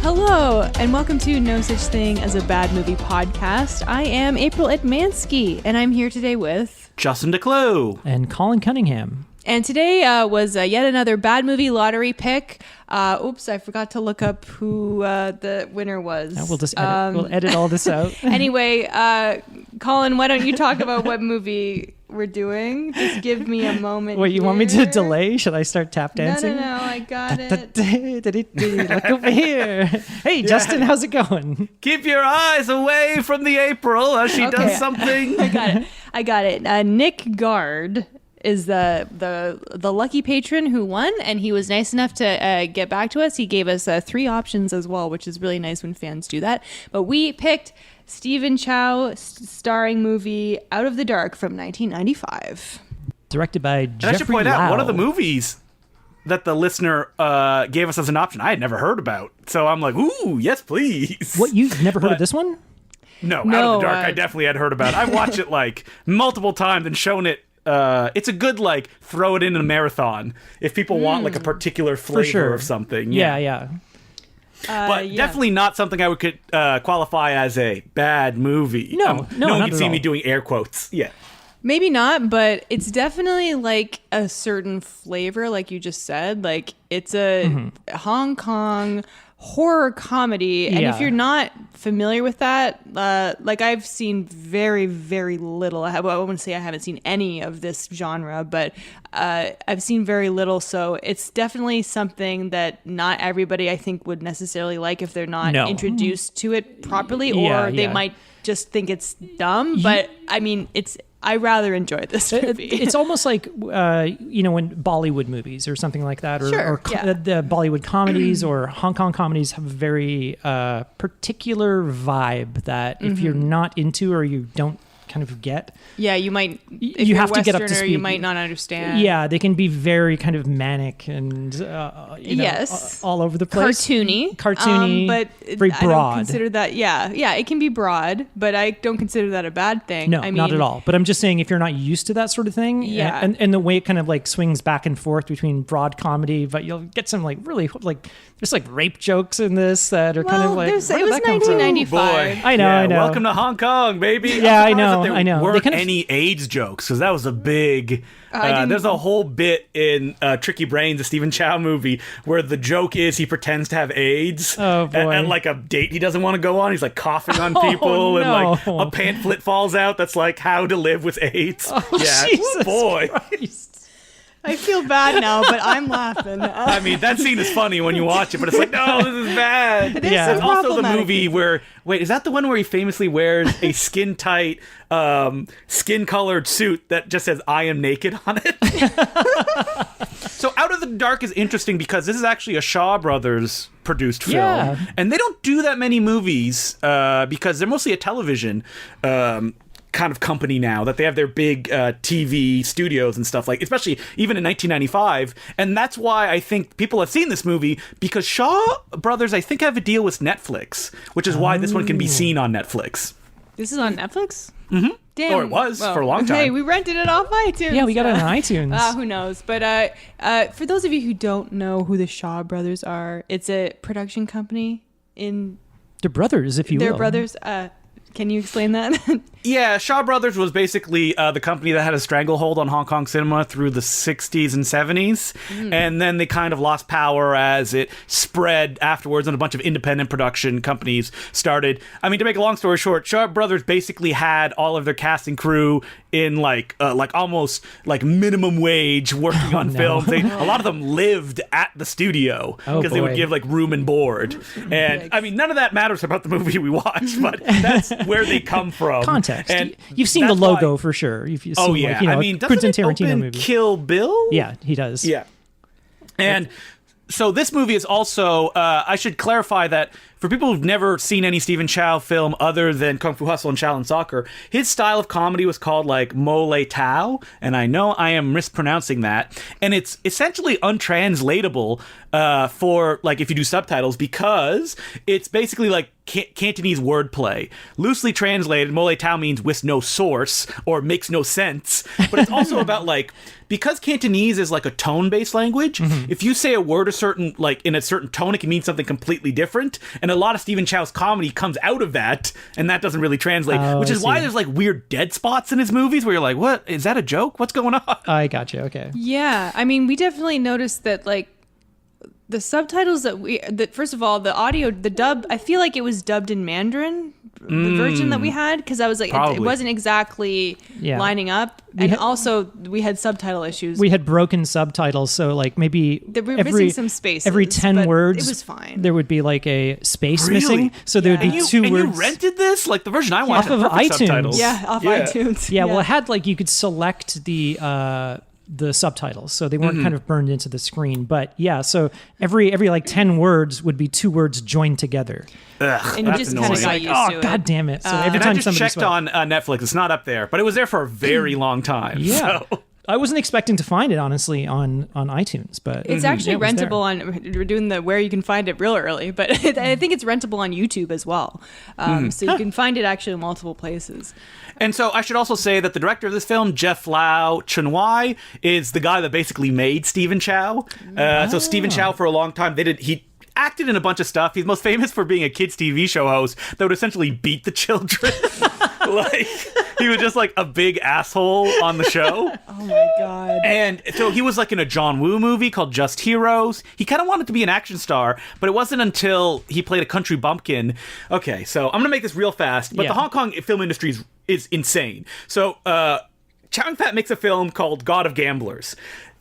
Hello, and welcome to No Such Thing as a Bad Movie podcast. I am April Edmansky, and I'm here today with... Justin DeClue. And Colin Cunningham. And today was yet another bad movie lottery pick. Oops, I forgot to look up who the winner was. We'll just edit, we'll edit all this out. Anyway, Colin, why don't you talk about what movie we're doing? Just give me a moment. Wait, you here. want me to delay? Should I start tap dancing? No, I got it. Look over here. Hey, Justin, how's it going? Keep your eyes away from the April as she does something. I got it. Nick Gard is the lucky patron who won, and he was nice enough to get back to us. He gave us 3 options as well, which is really nice when fans do that. But we picked Stephen Chow starring movie Out of the Dark from 1995. Directed by Jeffrey And I should point Lau. out, one of the movies that the listener gave us as an option I had never heard about. So I'm like, ooh, yes, please. What, you've never heard of this one? No, Out of the Dark, I definitely had heard about. I've watched it like multiple times and shown it. It's a good, like, throw it in a marathon if people want, like, a particular flavor of something. Yeah. But definitely not something I could qualify as a bad movie. No, no one not can at see all. me doing air quotes. Yeah. Maybe not, but it's definitely like a certain flavor, like you just said. Like, it's a Hong Kong horror comedy, and if you're not familiar with that, like, I've seen very, very little. I wouldn't say I haven't seen any of this genre, but I've seen very little, so it's definitely something that not everybody, I think, would necessarily like if they're not introduced to it properly, or they might just think it's dumb. But I mean, I rather enjoy this movie. It's almost like, when Bollywood movies or something like that, or the Bollywood comedies or Hong Kong comedies have a very particular vibe that if you're not into or you don't kind of get. Yeah, you might. If you you're have to get up to Westerner, speed. You might not understand. Yeah, they can be very kind of manic and all over the place. Cartoony, but very broad. I don't consider that. Yeah, it can be broad, but I don't consider that a bad thing. No, not at all. But I'm just saying, if you're not used to that sort of thing, and the way it kind of like swings back and forth between broad comedy, but you'll get some like really like there's like rape jokes in this that are kind of like. It was 1995. I know. Welcome to Hong Kong, baby. Yeah, I know. There weren't any AIDS jokes, because that was a big. There's a whole bit in Tricky Brains, a Stephen Chow movie, where the joke is he pretends to have AIDS. Oh, boy. And like a date he doesn't want to go on. He's like coughing on people, and like a pamphlet falls out that's like how to live with AIDS. Jesus boy. Christ. I feel bad now, but I'm laughing. I mean, that scene is funny when you watch it, but it's like, no, this is bad. It's also the movie where, wait, is that the one where he famously wears a skin-tight, skin-colored suit that just says, I am naked on it? So Out of the Dark is interesting because this is actually a Shaw Brothers produced film. Yeah. And they don't do that many movies because they're mostly a television kind of company now, that they have their big TV studios and stuff, like, especially even in 1995. And that's why I think people have seen this movie, because Shaw Brothers, I think, have a deal with Netflix, which is why this one can be seen on Netflix. This is on Netflix? Mm-hmm. Damn. Or it was for a long time. Hey, we rented it off iTunes. Yeah, we got it on iTunes. Who knows? But for those of you who don't know who the Shaw Brothers are, it's a production company in... They're brothers, if you will. They're brothers. Can you explain that? Yeah, Shaw Brothers was basically the company that had a stranglehold on Hong Kong cinema through the 60s and 70s. And then they kind of lost power as it spread afterwards, and a bunch of independent production companies started. I mean, to make a long story short, Shaw Brothers basically had all of their cast and crew in like almost like minimum wage working on films. A lot of them lived at the studio because they would give like room and board. And I mean, none of that matters about the movie we watched, but that's where they come from. Context. And you've seen the logo for sure. You've seen, like, I mean, Quentin doesn't it Tarantino open movie. Kill Bill? Yeah, he does. Yeah. And so this movie is also, I should clarify that for people who've never seen any Stephen Chow film other than Kung Fu Hustle and Shaolin Soccer, his style of comedy was called like Mole Tao, and I know I am mispronouncing that, and it's essentially untranslatable for like if you do subtitles, because it's basically like Cantonese wordplay. Loosely translated, Mole Tao means with no source or makes no sense. But it's also about like, because Cantonese is like a tone-based language, if you say a word in a certain tone, it can mean something completely different. And a lot of Stephen Chow's comedy comes out of that, and that doesn't really translate, which is why there's like weird dead spots in his movies where you're like, what? Is that a joke? What's going on? I got you. Okay. Yeah. I mean, we definitely noticed that like the subtitles that first of all, the audio, the dub, I feel like it was dubbed in Mandarin, the version that we had, because I was like, it wasn't exactly lining up. And also, we had subtitle issues. We had broken subtitles, so like maybe we were missing some spaces. Every 10 words, it was fine. There would be like a space missing, so there would be 2 words. And you rented this? Like the version I watched off of iTunes. Subtitles. Yeah, off iTunes. Yeah, well, it had like you could select the subtitles, so they weren't kind of burned into the screen. But yeah, so every like 10 words would be 2 words joined together. Ugh, and you just kind of got used to it. God damn it. So every time I just checked on Netflix, it's not up there, but it was there for a very long time. Yeah. So. I wasn't expecting to find it, honestly, on iTunes, but it's actually rentable on. We're doing the where you can find it real early, but I think it's rentable on YouTube as well. So you can find it actually in multiple places. And so I should also say that the director of this film, Jeff Lau Chun-wai, is the guy that basically made Stephen Chow. So Stephen Chow, for a long time, he acted in a bunch of stuff. He's most famous for being a kids' TV show host that would essentially beat the children. Like, he was just like a big asshole on the show. Oh my God. And so he was like in a John Woo movie called Just Heroes. He kind of wanted to be an action star, but it wasn't until he played a country bumpkin. Okay, so I'm going to make this real fast, but the Hong Kong film industry is insane. So Chow Yun-fat makes a film called God of Gamblers.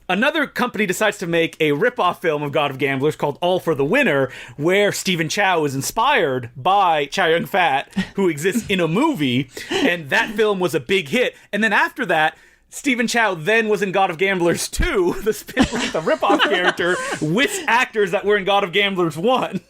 Another company decides to make a rip-off film of God of Gamblers called All for the Winner, where Stephen Chow is inspired by Chow Yun-fat, who exists in a movie, and that film was a big hit. And then after that, Stephen Chow then was in God of Gamblers 2, the rip-off character, with actors that were in God of Gamblers 1.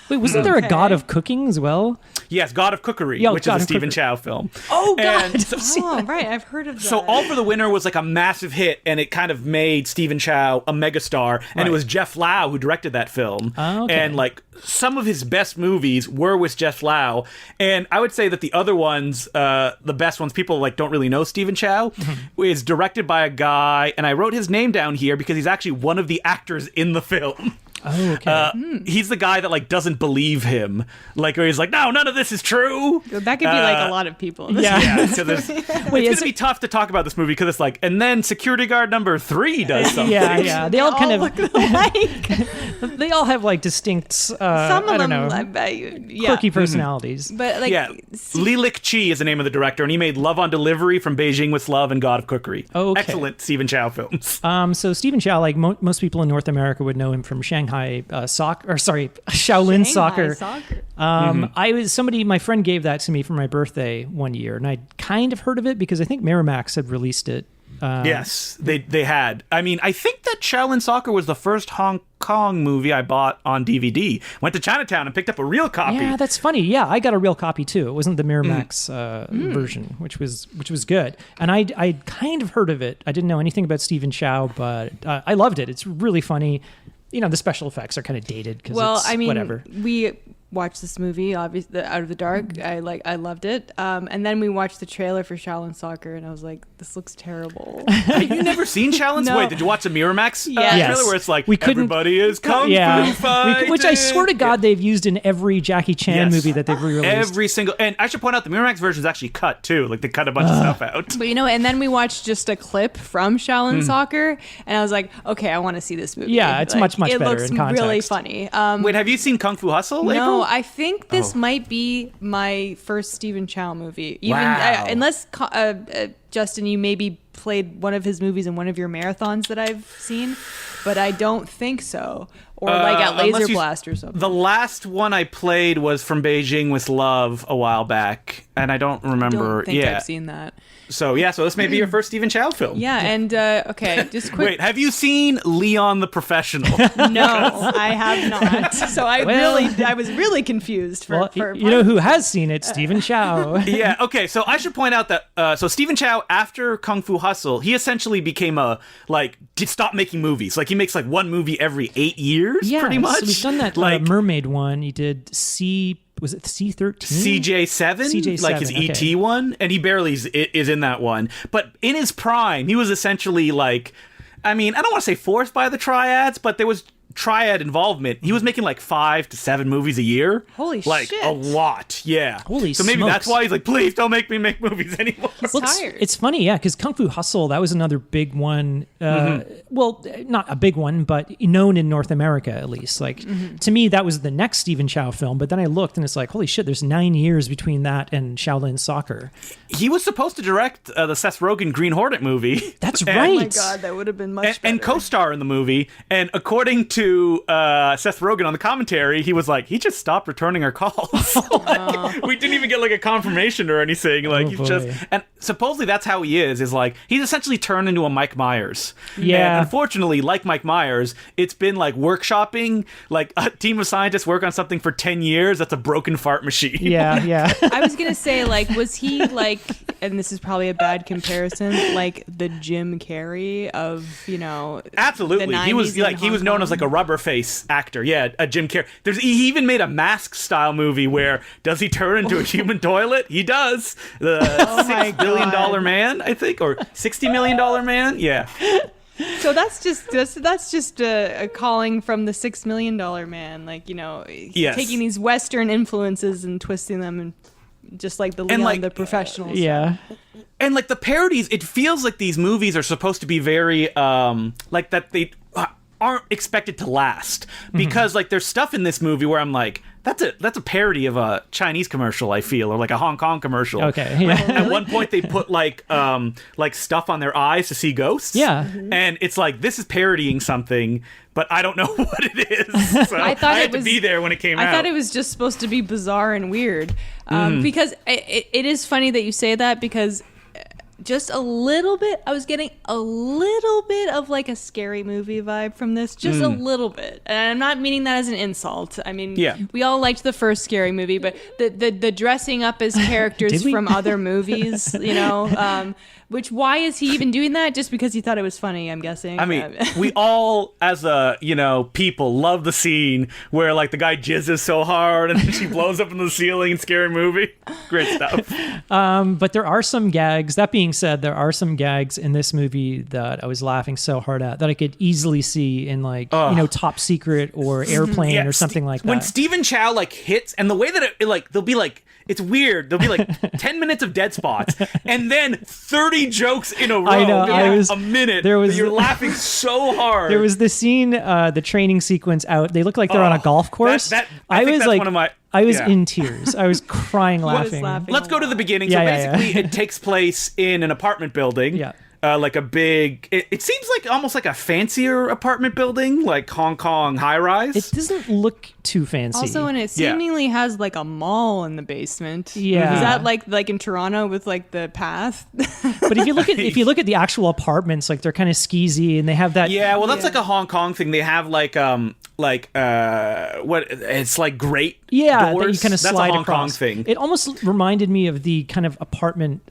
Wait, wasn't there a God of Cooking as well? Yes, God of Cookery, which is a Stephen Chow film. Oh, God! Right, I've heard of that. So All for the Winner was like a massive hit, and it kind of made Stephen Chow a megastar, and it was Jeff Lau who directed that film. Oh, okay. And like some of his best movies were with Jeff Lau, and I would say that the other ones, the best ones, people like don't really know Stephen Chow, is directed by a guy, and I wrote his name down here because he's actually one of the actors in the film. Oh, okay. He's the guy that like doesn't believe him, like where he's like, no, none of this is true. That could be like a lot of people. Yeah. So it's gonna be tough to talk about this movie because it's like, and then security guard number 3 does something. Yeah. They all kind of look alike. they all have like distinct, Some of them, quirky personalities. But like, Lee Lik Chi is the name of the director, and he made Love on Delivery, From Beijing with Love, and God of Cookery. Okay. Excellent Stephen Chow films. So Stephen Chow, like most people in North America would know him from Shaolin Soccer. My friend gave that to me for my birthday one year, and I'd kind of heard of it because I think Miramax had released it. Yes, they had. I mean, I think that Shaolin Soccer was the first Hong Kong movie I bought on DVD. Went to Chinatown and picked up a real copy. Yeah, that's funny. Yeah, I got a real copy too. It wasn't the Miramax version, which was good. And I'd kind of heard of it. I didn't know anything about Stephen Chow, but I loved it. It's really funny. You know, the special effects are kind of dated because whatever. We watched this movie, obviously, Out of the Dark. I loved it. And then we watched the trailer for Shaolin Soccer, and I was like, this looks terrible. Have you never seen Shaolin? No. Wait, did you watch the Miramax Yes. trailer where it's like, everybody is kung fu fighting? Which I swear to God they've used in every Jackie Chan movie that they've re-released. Every single, and I should point out the Miramax version is actually cut too. Like they cut a bunch of stuff out. But and then we watched just a clip from Shaolin Soccer, and I was like, okay, I want to see this movie. Yeah, it's much better in context. It looks really funny. Wait, have you seen Kung Fu Hustle? No, April? I think this might be my first Stephen Chow movie. Wow. Unless Justin, you maybe played one of his movies in one of your marathons that I've seen, but I don't think so. Or like at Laser Blast or something. The last one I played was From Beijing with Love a while back, and I don't remember. I don't think I've seen that. So this may be your first Stephen Chow film. Yeah, and okay, just quick. Wait, have you seen Leon the Professional? No, I have not. So I was really confused. You know who has seen it? Stephen Chow. Yeah. Okay. So I should point out that so Stephen Chow, after Kung Fu Hustle, he essentially became stopped making movies. Like he makes like one movie every 8 years, pretty much. So he's done that mermaid one. He did Sea was it C-13? CJ7, like his ET one, and he barely is in that one. But in his prime, he was essentially like, I mean, I don't want to say forced by the triads, but there was triad involvement. He was making like 5 to 7 movies a year. Holy like, shit. a lot. Yeah. Holy So maybe smokes. that's why he's like, please don't make me make movies anymore. He's tired. It's funny, yeah, because Kung Fu Hustle, that was another big one. Well, not a big one, but known in North America at least. Like, to me, that was the next Stephen Chow film. But then I looked and it's like, holy shit, there's 9 years between that and Shaolin Soccer. He was supposed to direct the Seth Rogen Green Hornet movie. That's And- right. Oh my God, that would have been much better. and co-star in the movie. And according to Seth Rogen on the commentary, he was like, he just stopped returning our calls. Like, we didn't even get like a confirmation or anything. Like, Oh, he's boy. just, and supposedly that's how he is like, he's essentially turned into a Mike Myers. Yeah. And unfortunately, like Mike Myers, it's been like workshopping, like a team of scientists work on something for 10 years. That's a broken fart machine. Yeah. I was gonna say, like, was he like, and this is probably a bad comparison, like the Jim Carrey of, you know, Absolutely. the He was 90s in like, he was Hong known Kong? as like a rubber face actor. Yeah, a Jim Carrey. He even made a Mask style movie where does he turn into a human toilet? He does. The my $6 billion God. man, I think, or $60 million man. Yeah. So that's just a calling from the $6 million man, like, you know, Yes. taking these Western influences and twisting them, and just like the And, Leon like, the Professionals. Yeah. And like the parodies, it feels like these movies are supposed to be very like that they aren't expected to last, because like there's stuff in this movie where I'm like, that's a parody of a Chinese commercial, I feel, or like a Hong Kong commercial. Okay. Yeah. At one point they put like stuff on their eyes to see ghosts. Yeah. And it's like, this is parodying something, but I don't know what it is. So I had to be there when it came out. I thought it was just supposed to be bizarre and weird, because it is funny that you say that, because just a little bit, I was getting a little bit of like a Scary Movie vibe from this, just a little bit. And I'm not meaning that as an insult. I mean, Yeah. we all liked the first Scary Movie, but the dressing up as characters Did we? from other movies, you know, which, why is he even doing that? Just because he thought it was funny, I'm guessing. I mean, we all, as people, love the scene where like the guy jizzes so hard and then she blows up in the ceiling in Scary Movie. Great stuff. But there are some gags. That being said, there are some gags in this movie that I was laughing so hard at that I could easily see in like, Top Secret or Airplane Yeah, or something like that. When Stephen Chow like hits, and the way that it like, they'll be like, it's weird. There'll be like 10 minutes of dead spots, and then 30 jokes in a row. I know, in I like was- a minute. there was- You're laughing so hard. There was the scene, the training sequence out. They look like they're on a golf course. I think that's one of my. I was yeah. in tears. I was crying Was laughing. laughing. Let's go to the beginning. Yeah, So yeah, basically, it takes place in an apartment building. Yeah. Like a big, it seems like almost like a fancier apartment building, like Hong Kong high rise. It doesn't look too fancy. also, and it Yeah. seemingly has like a mall in the basement. Yeah. Is that like in Toronto with like the path? But if you look at the actual apartments, like they're kind of skeezy and they have that. Yeah, well, that's Yeah. like a Hong Kong thing. They have what it's like grate Yeah, doors. that you kind of That's slide a Hong across. Kong thing. It almost reminded me of the kind of apartment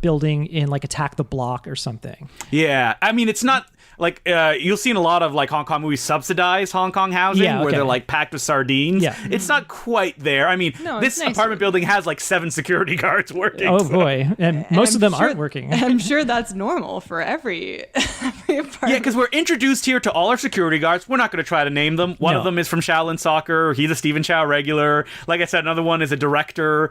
building in like Attack the Block or something. Yeah, I mean, it's not like you'll see in a lot of like Hong Kong movies subsidized Hong Kong housing Yeah, where okay. they're like packed with sardines. Yeah. It's not quite there. I mean, No, this it's nicer. apartment building has like 7 security guards working. Oh so- boy, and most of I'm them sure- aren't working. I'm sure that's normal for every apartment. Yeah, because we're introduced here to all our security guards. We're not going to try to name them. One No. of them is from Shaolin Soccer. He's a Stephen Chow regular. Like I said, another one is a director,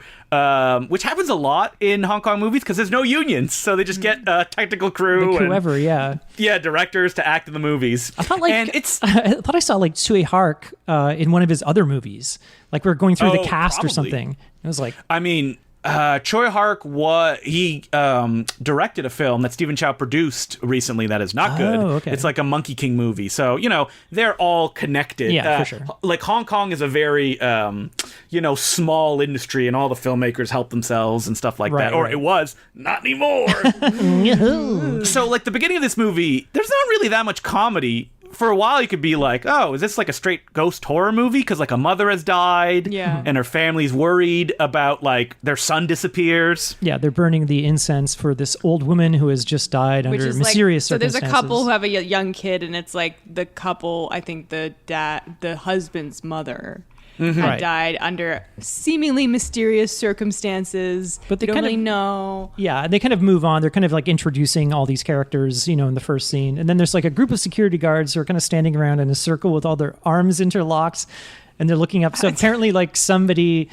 which happens a lot in Hong Kong movies because there's no unions. So they just get technical crew Like and whoever, yeah. directors to act in the movies. I thought like and it's I thought I saw like Tsui Hark in one of his other movies. Like we are going through the Oh, cast or probably. something. It was like, I mean, Choi Hark directed a film that Stephen Chow produced recently that is not good. Oh, okay. It's like a Monkey King movie. So, they're all connected. Yeah, for sure. Like Hong Kong is a very, small industry and all the filmmakers help themselves and stuff like Right, that. Or right. it was, not anymore. So, like the beginning of this movie, there's not really that much comedy. For a while, you could be like, oh, is this like a straight ghost horror movie? Because like a mother has died, Yeah. and her family's worried about like their son disappears. yeah, they're burning the incense for this old woman who has just died Which under is mysterious so there's circumstances. a couple who have a young kid, and it's like the couple, I think the husband's mother. had died under seemingly mysterious circumstances. But they don't really know. Yeah, they kind of move on. They're kind of like introducing all these characters, in the first scene. And then there's like a group of security guards who are kind of standing around in a circle with all their arms interlocked. And they're looking up. So apparently like somebody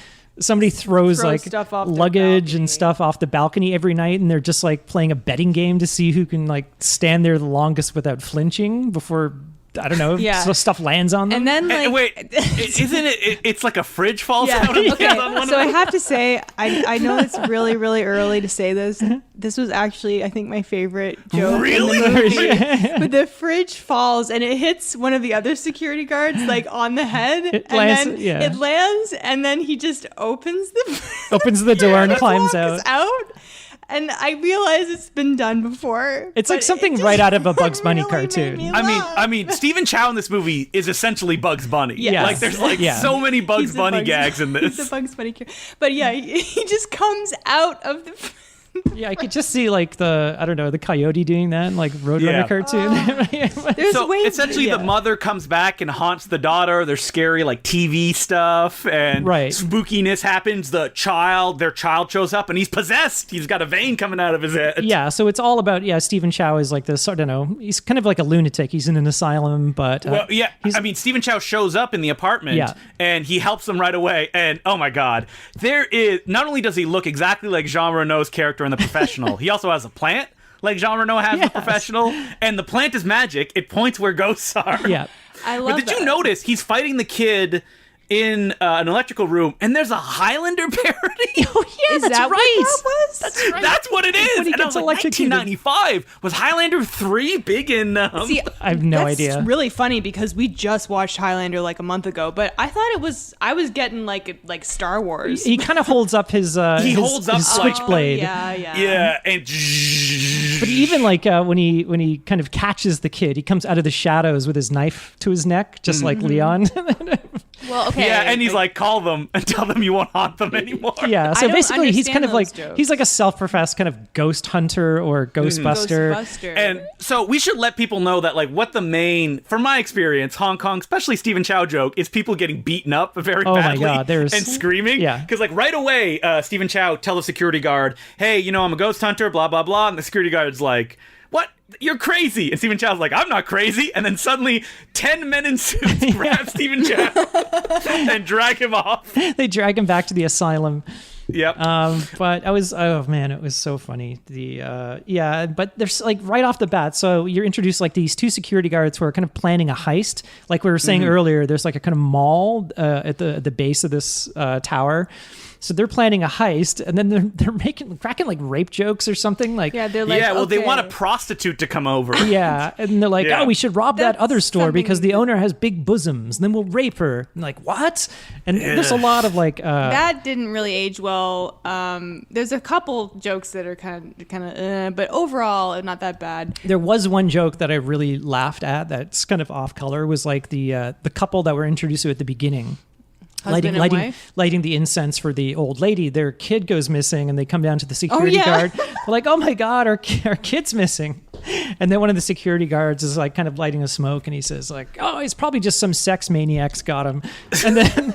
throws like stuff off luggage and stuff off the balcony every night, and they're just like playing a betting game to see who can like stand there the longest without flinching before, I don't know, so stuff lands on them. And then like, wait, isn't it? It's like a fridge falls out. Okay, so I have to say, I know it's really, really early to say this. This was actually, I think, my favorite joke really? in the movie. But the fridge falls and it hits one of the other security guards like on the head. It lands, and then he just opens the door and climbs out. And I realize it's been done before. It's like something right out of a Bugs Bunny cartoon. I mean, Stephen Chow in this movie is essentially Bugs Bunny. Yes. Like there's like so many Bugs Bunny gags in this. He's a Bugs Bunny character. But yeah, he just comes out of the... Yeah, I could just see like the coyote doing that, like Roadrunner cartoon. So essentially the mother comes back and haunts the daughter. There's scary like TV stuff and spookiness happens. Their child shows up and he's possessed. He's got a vein coming out of his head. Yeah, so it's all about, Stephen Chow is like this, I don't know, he's kind of like a lunatic. He's in an asylum, but... Stephen Chow shows up in the apartment and he helps them right away. And oh my God, not only does he look exactly like Jean Reno's character in The Professional, he also has a plant like Jean Reno has in The Professional, and the plant is magic. It points where ghosts are. Yeah, I love But did you notice he's fighting the kid in an electrical room, and there's a Highlander parody? Oh yeah, that's right. What that was? That's right. That's what it is. When he and I gets was like, 1995 was Highlander 3 big in? See, I have no idea. It's really funny because we just watched Highlander like a month ago, but I thought I was getting like Star Wars. He kind of holds up his switchblade. Yeah, and but even like when he kind of catches the kid, he comes out of the shadows with his knife to his neck, just like Leon. Well, okay. Yeah, and he's like, call them and tell them you won't haunt them anymore. Yeah, so basically he's kind of like, he's like a self-professed kind of ghost hunter or ghostbuster. And so we should let people know that like what the main, from my experience, Hong Kong, especially Stephen Chow joke, is people getting beaten up very badly and screaming. Yeah. Because like right away, Stephen Chow tells the security guard, hey, I'm a ghost hunter, blah, blah, blah. And the security guard's like, what? You're crazy. And Stephen Chow's like, I'm not crazy. And then suddenly 10 men in suits grab Stephen Chow and drag him off. They drag him back to the asylum. Yep. But it was so funny. But there's like right off the bat, so you're introduced like these two security guards who are kind of planning a heist. Like we were saying earlier, there's like a kind of mall at the base of this tower. So they're planning a heist, and then they're cracking like rape jokes or something. Like they're like, they want a prostitute to come over. Yeah, and they're like, oh, we should rob that other store because the owner has big bosoms, and then we'll rape her. And like, what? And there's a lot of like that didn't really age well. There's a couple jokes that are kind of, but overall, not that bad. There was one joke that I really laughed at that's kind of off color. Was like the couple that were introduced to at the beginning. Lighting the incense for the old lady. Their kid goes missing, and they come down to the security guard. They're like, "Oh my God, our kid's missing!" And then one of the security guards is like kind of lighting a smoke, and he says like, "Oh, it's probably just some sex maniac's got him." And then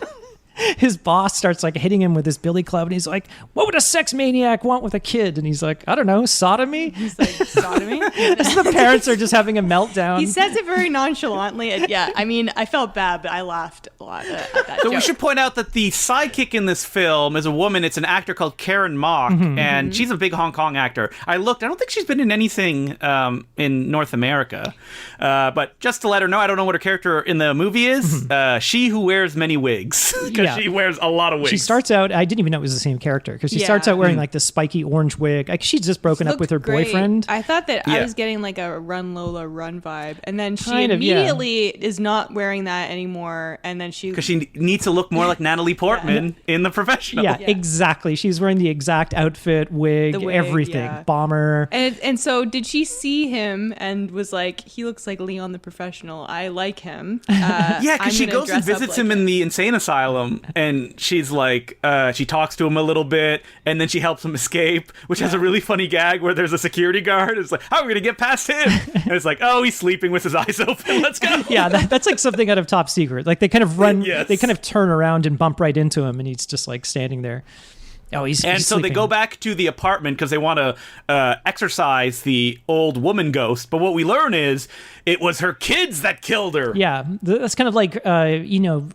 his boss starts like hitting him with his billy club, and he's like, "What would a sex maniac want with a kid?" And he's like, "I don't know, sodomy." He's like, "Sodomy?" So the parents are just having a meltdown. He says it very nonchalantly. I mean, I felt bad, but I laughed a lot at that So joke. we should point out that the sidekick in this film is a woman. It's an actor called Karen Mok, and she's a big Hong Kong actor. I don't think she's been in anything in North America. But just to let her know, I don't know what her character in the movie is. She who wears many wigs. She wears a lot of wigs. She starts out, I didn't even know it was the same character, because she starts out wearing like this spiky orange wig. Like she's just broken up with her boyfriend. I thought that I was getting like a Run Lola Run vibe, and then she immediately is not wearing that anymore, and then because she needs to look more like Natalie Portman in The Professional. Yeah, exactly. She's wearing the exact outfit, wig, everything, bomber. And so did she see him and was like, he looks like Leon the Professional. I like him. Because she goes and visits him in the insane asylum. and she's like, she talks to him a little bit, and then she helps him escape, which has a really funny gag where there's a security guard. It's like, how are we gonna get past him? And it's like, oh, he's sleeping with his eyes open. Let's go. Yeah, that's like something out of Top Secret. Like they kind of run, Yes. they kind of turn around and bump right into him, and he's just like standing there. Oh, he's so sleeping. they go back to the apartment because they want to exorcise the old woman ghost. But what we learn is it was her kids that killed her. Yeah, that's kind of like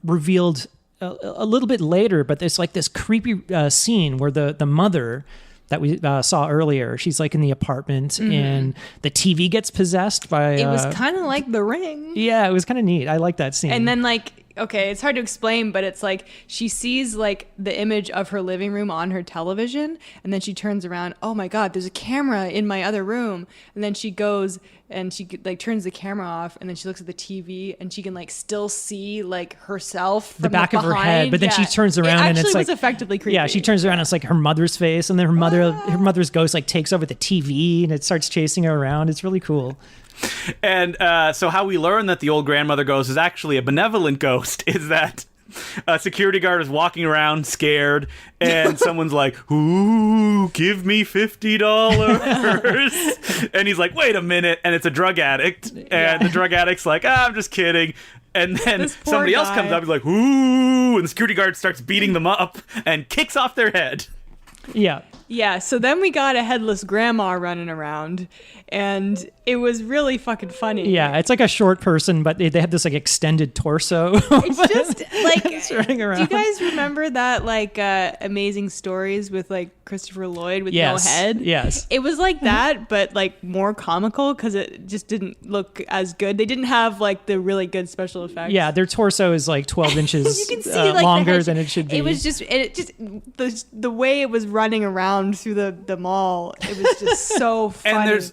revealed a little bit later. But there's like this creepy scene where the mother that we saw earlier, she's like in the apartment, and the TV gets possessed by. It was kind of like The Ring. Yeah, it was kind of neat. I like that scene. And then okay, it's hard to explain, but it's like she sees like the image of her living room on her television, and then she turns around, oh my God, there's a camera in my other room. And then she goes and she like turns the camera off, and then she looks at the TV, and she can like still see like herself from the back of her head, but then she turns around and it's like, was effectively creepy. Yeah, she turns around and it's like her mother's face, and then her mother's ghost like takes over the TV and it starts chasing her around. It's really cool. And so how we learn that the old grandmother ghost is actually a benevolent ghost is that a security guard is walking around scared, and someone's like, ooh, give me $50. And he's like, wait a minute. And it's a drug addict. And the drug addict's like, I'm just kidding. And then somebody else comes up, he's like, ooh, and the security guard starts beating them up and kicks off their head. Yeah. Yeah, so then we got a headless grandma running around, and it was really fucking funny. Yeah, it's like a short person, but they have this like extended torso. It's just like, running around. Do you guys remember that like Amazing Stories with like Christopher Lloyd with no head? Yes. It was like that, but like more comical because it just didn't look as good. They didn't have like the really good special effects. Yeah, their torso is like 12 inches you can see, like, longer than it should be. It was just the way it was running around through the mall. It was just so funny. And there's,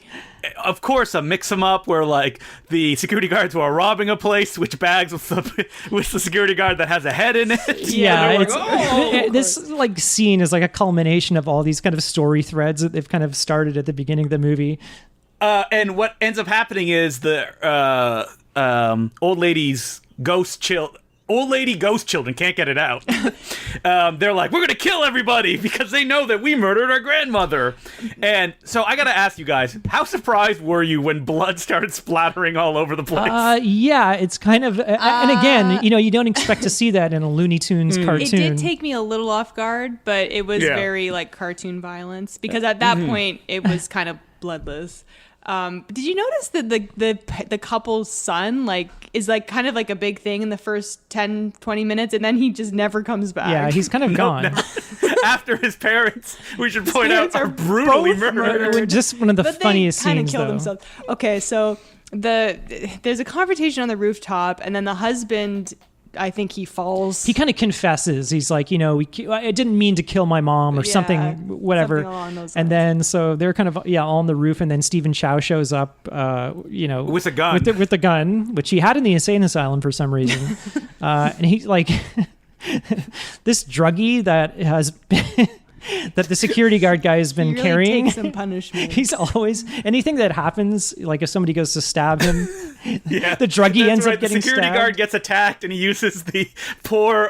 of course, a mix-em-up where like the security guards were robbing a place, switch bags with the security guard that has a head in it. Yeah, it's like, this like scene is like a culmination of all these kind of story threads that they've kind of started at the beginning of the movie. And what ends up happening is the old lady ghost children can't get it out. They're like, we're gonna kill everybody because they know that we murdered our grandmother. And so I gotta ask you guys, how surprised were you when blood started splattering all over the place? Yeah, it's kind of and again, you don't expect to see that in a Looney Tunes cartoon. It did take me a little off guard, but it was very like cartoon violence because at that point it was kind of bloodless. Did you notice that the couple's son is like kind of like a big thing in the first 10-20 minutes, and then he just never comes back? Yeah, he's kind of gone. After his parents, we should point out, are brutally murdered. Just one of the funniest scenes, killed themselves. Okay, so there's a confrontation on the rooftop, and then the husband, I think he falls. He kind of confesses. He's like, I didn't mean to kill my mom or something, whatever. Something along those lines. And then so they're kind of all on the roof, and then Stephen Chow shows up, with a gun, with the gun, which he had in the insane asylum for some reason, and he's like this druggie that has. That the security guard guy has been he really carrying. Takes some punishment. He's always anything that happens, like if somebody goes to stab him, the druggie ends up getting stabbed. The security guard gets attacked, and he uses the poor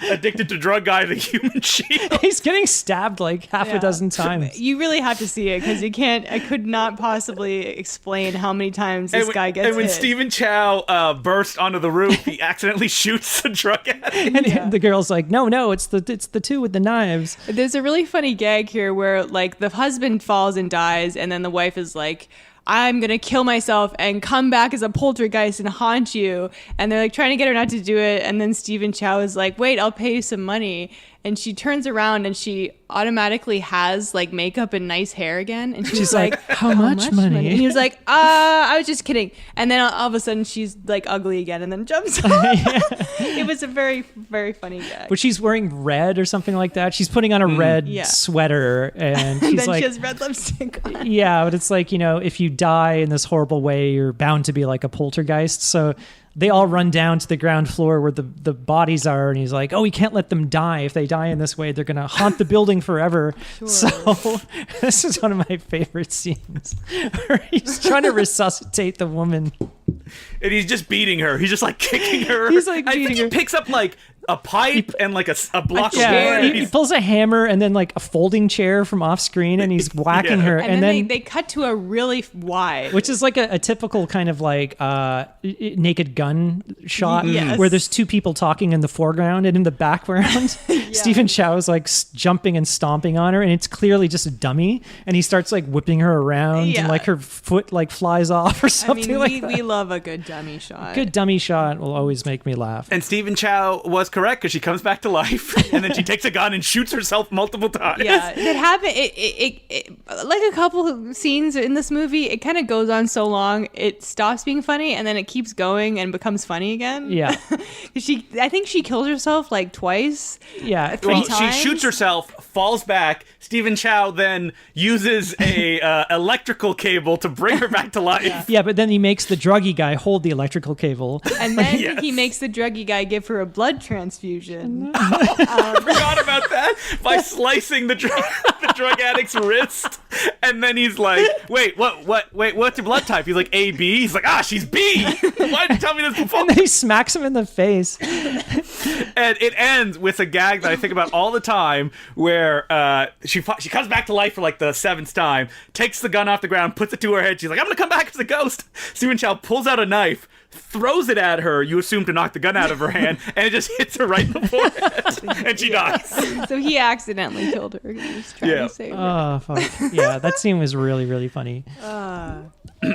addicted to drug guy, the human shield. He's getting stabbed like half a dozen times. You really have to see it because you can't. I could not possibly explain how many times this guy gets hit. And when Stephen Chow burst onto the roof, he accidentally shoots a drug addict. And the girl's like, "No, it's the two with the knives." There's a really funny gag here where like the husband falls and dies, and then the wife is like, I'm gonna kill myself and come back as a poltergeist and haunt you, and they're like trying to get her not to do it, and then Stephen Chow is like, wait, I'll pay you some money, and she turns around and she automatically has like makeup and nice hair again, and she's like, how much money? And he was like, I was just kidding, and then all of a sudden she's like ugly again and then jumps off. It was a very, very funny gag. But she's wearing red or something like that. She's putting on a red sweater, and she's then like, she has red lipstick on. Yeah, but it's like, if you die in this horrible way, you're bound to be like a poltergeist. So they all run down to the ground floor where the bodies are, and he's like, we can't let them die. If they die in this way, they're going to haunt the building forever. Sure. So this is one of my favorite scenes where he's trying to resuscitate the woman. And he's just beating her. He's just like kicking her. He's like beating her. He picks up like a pipe and like a block of Yeah, wood. he pulls a hammer and then like a folding chair from off screen, and he's whacking her. And then they cut to a really wide, which is like a typical kind of like Naked Gun shot, Yes. where there's two people talking in the foreground, and in the background, Stephen Chow is like jumping and stomping on her, and it's clearly just a dummy, and he starts like whipping her around, and like her foot like flies off or something like that. We love a good dummy shot. Good dummy shot will always make me laugh. And Stephen Chow was correct because she comes back to life, and then she takes a gun and shoots herself multiple times. Yeah, it happened. It like a couple of scenes in this movie, it kind of goes on so long, it stops being funny, and then it keeps going and becomes funny again. Yeah. I think she kills herself like twice. Yeah. Three times. She shoots herself, falls back. Stephen Chow then uses a electrical cable to bring her back to life. Yeah, but then he makes the druggy guy hold the electrical cable. And then he makes the druggy guy give her a blood transfusion. I forgot about that. By slicing the drug addict's wrist. And then he's like, wait, what's your blood type? He's like, AB. He's like, she's B. Why didn't you tell me this before? And then he smacks him in the face. And it ends with a gag that I think about all the time, where she comes back to life for like the 7th time, takes the gun off the ground, puts it to her head. She's like, I'm gonna come back as a ghost. Stephen Chow pulls out a knife, throws it at her, you assume to knock the gun out of her hand, and it just hits her right in the forehead, and she dies. So he accidentally killed her. He was trying to save her. Oh, fuck. Yeah, that scene was really, really funny.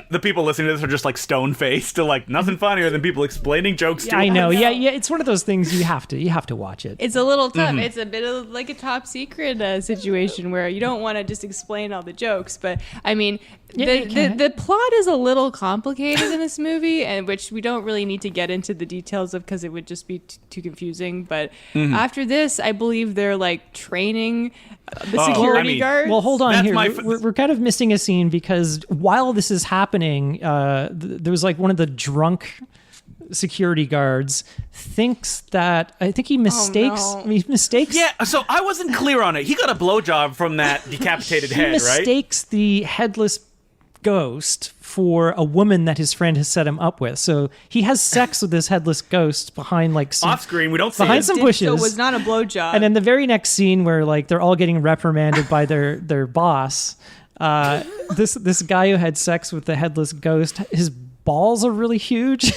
The people listening to this are just like stone-faced, to like nothing funnier than people explaining jokes to I us. know. Yeah, it's one of those things you have to watch it. It's a little tough. It's a bit of like a top secret situation where you don't want to just explain all the jokes. But I mean, the plot is a little complicated in this movie, and which we don't really need to get into the details of because it would just be too confusing. But after this, I believe they're like training the security guards. Well, hold on here. We're kind of missing a scene because while this is happening, there was like one of the drunk security guards thinks that he mistakes. He mistakes. Yeah, so I wasn't clear on it. He got a blowjob from that decapitated head, right? He mistakes the headless ghost for a woman that his friend has set him up with. So he has sex with this headless ghost behind like some, off screen. We don't see behind it. some bushes. So it was not a blowjob. And then the very next scene where like they're all getting reprimanded by their boss. This guy who had sex with the headless ghost, his balls are really huge.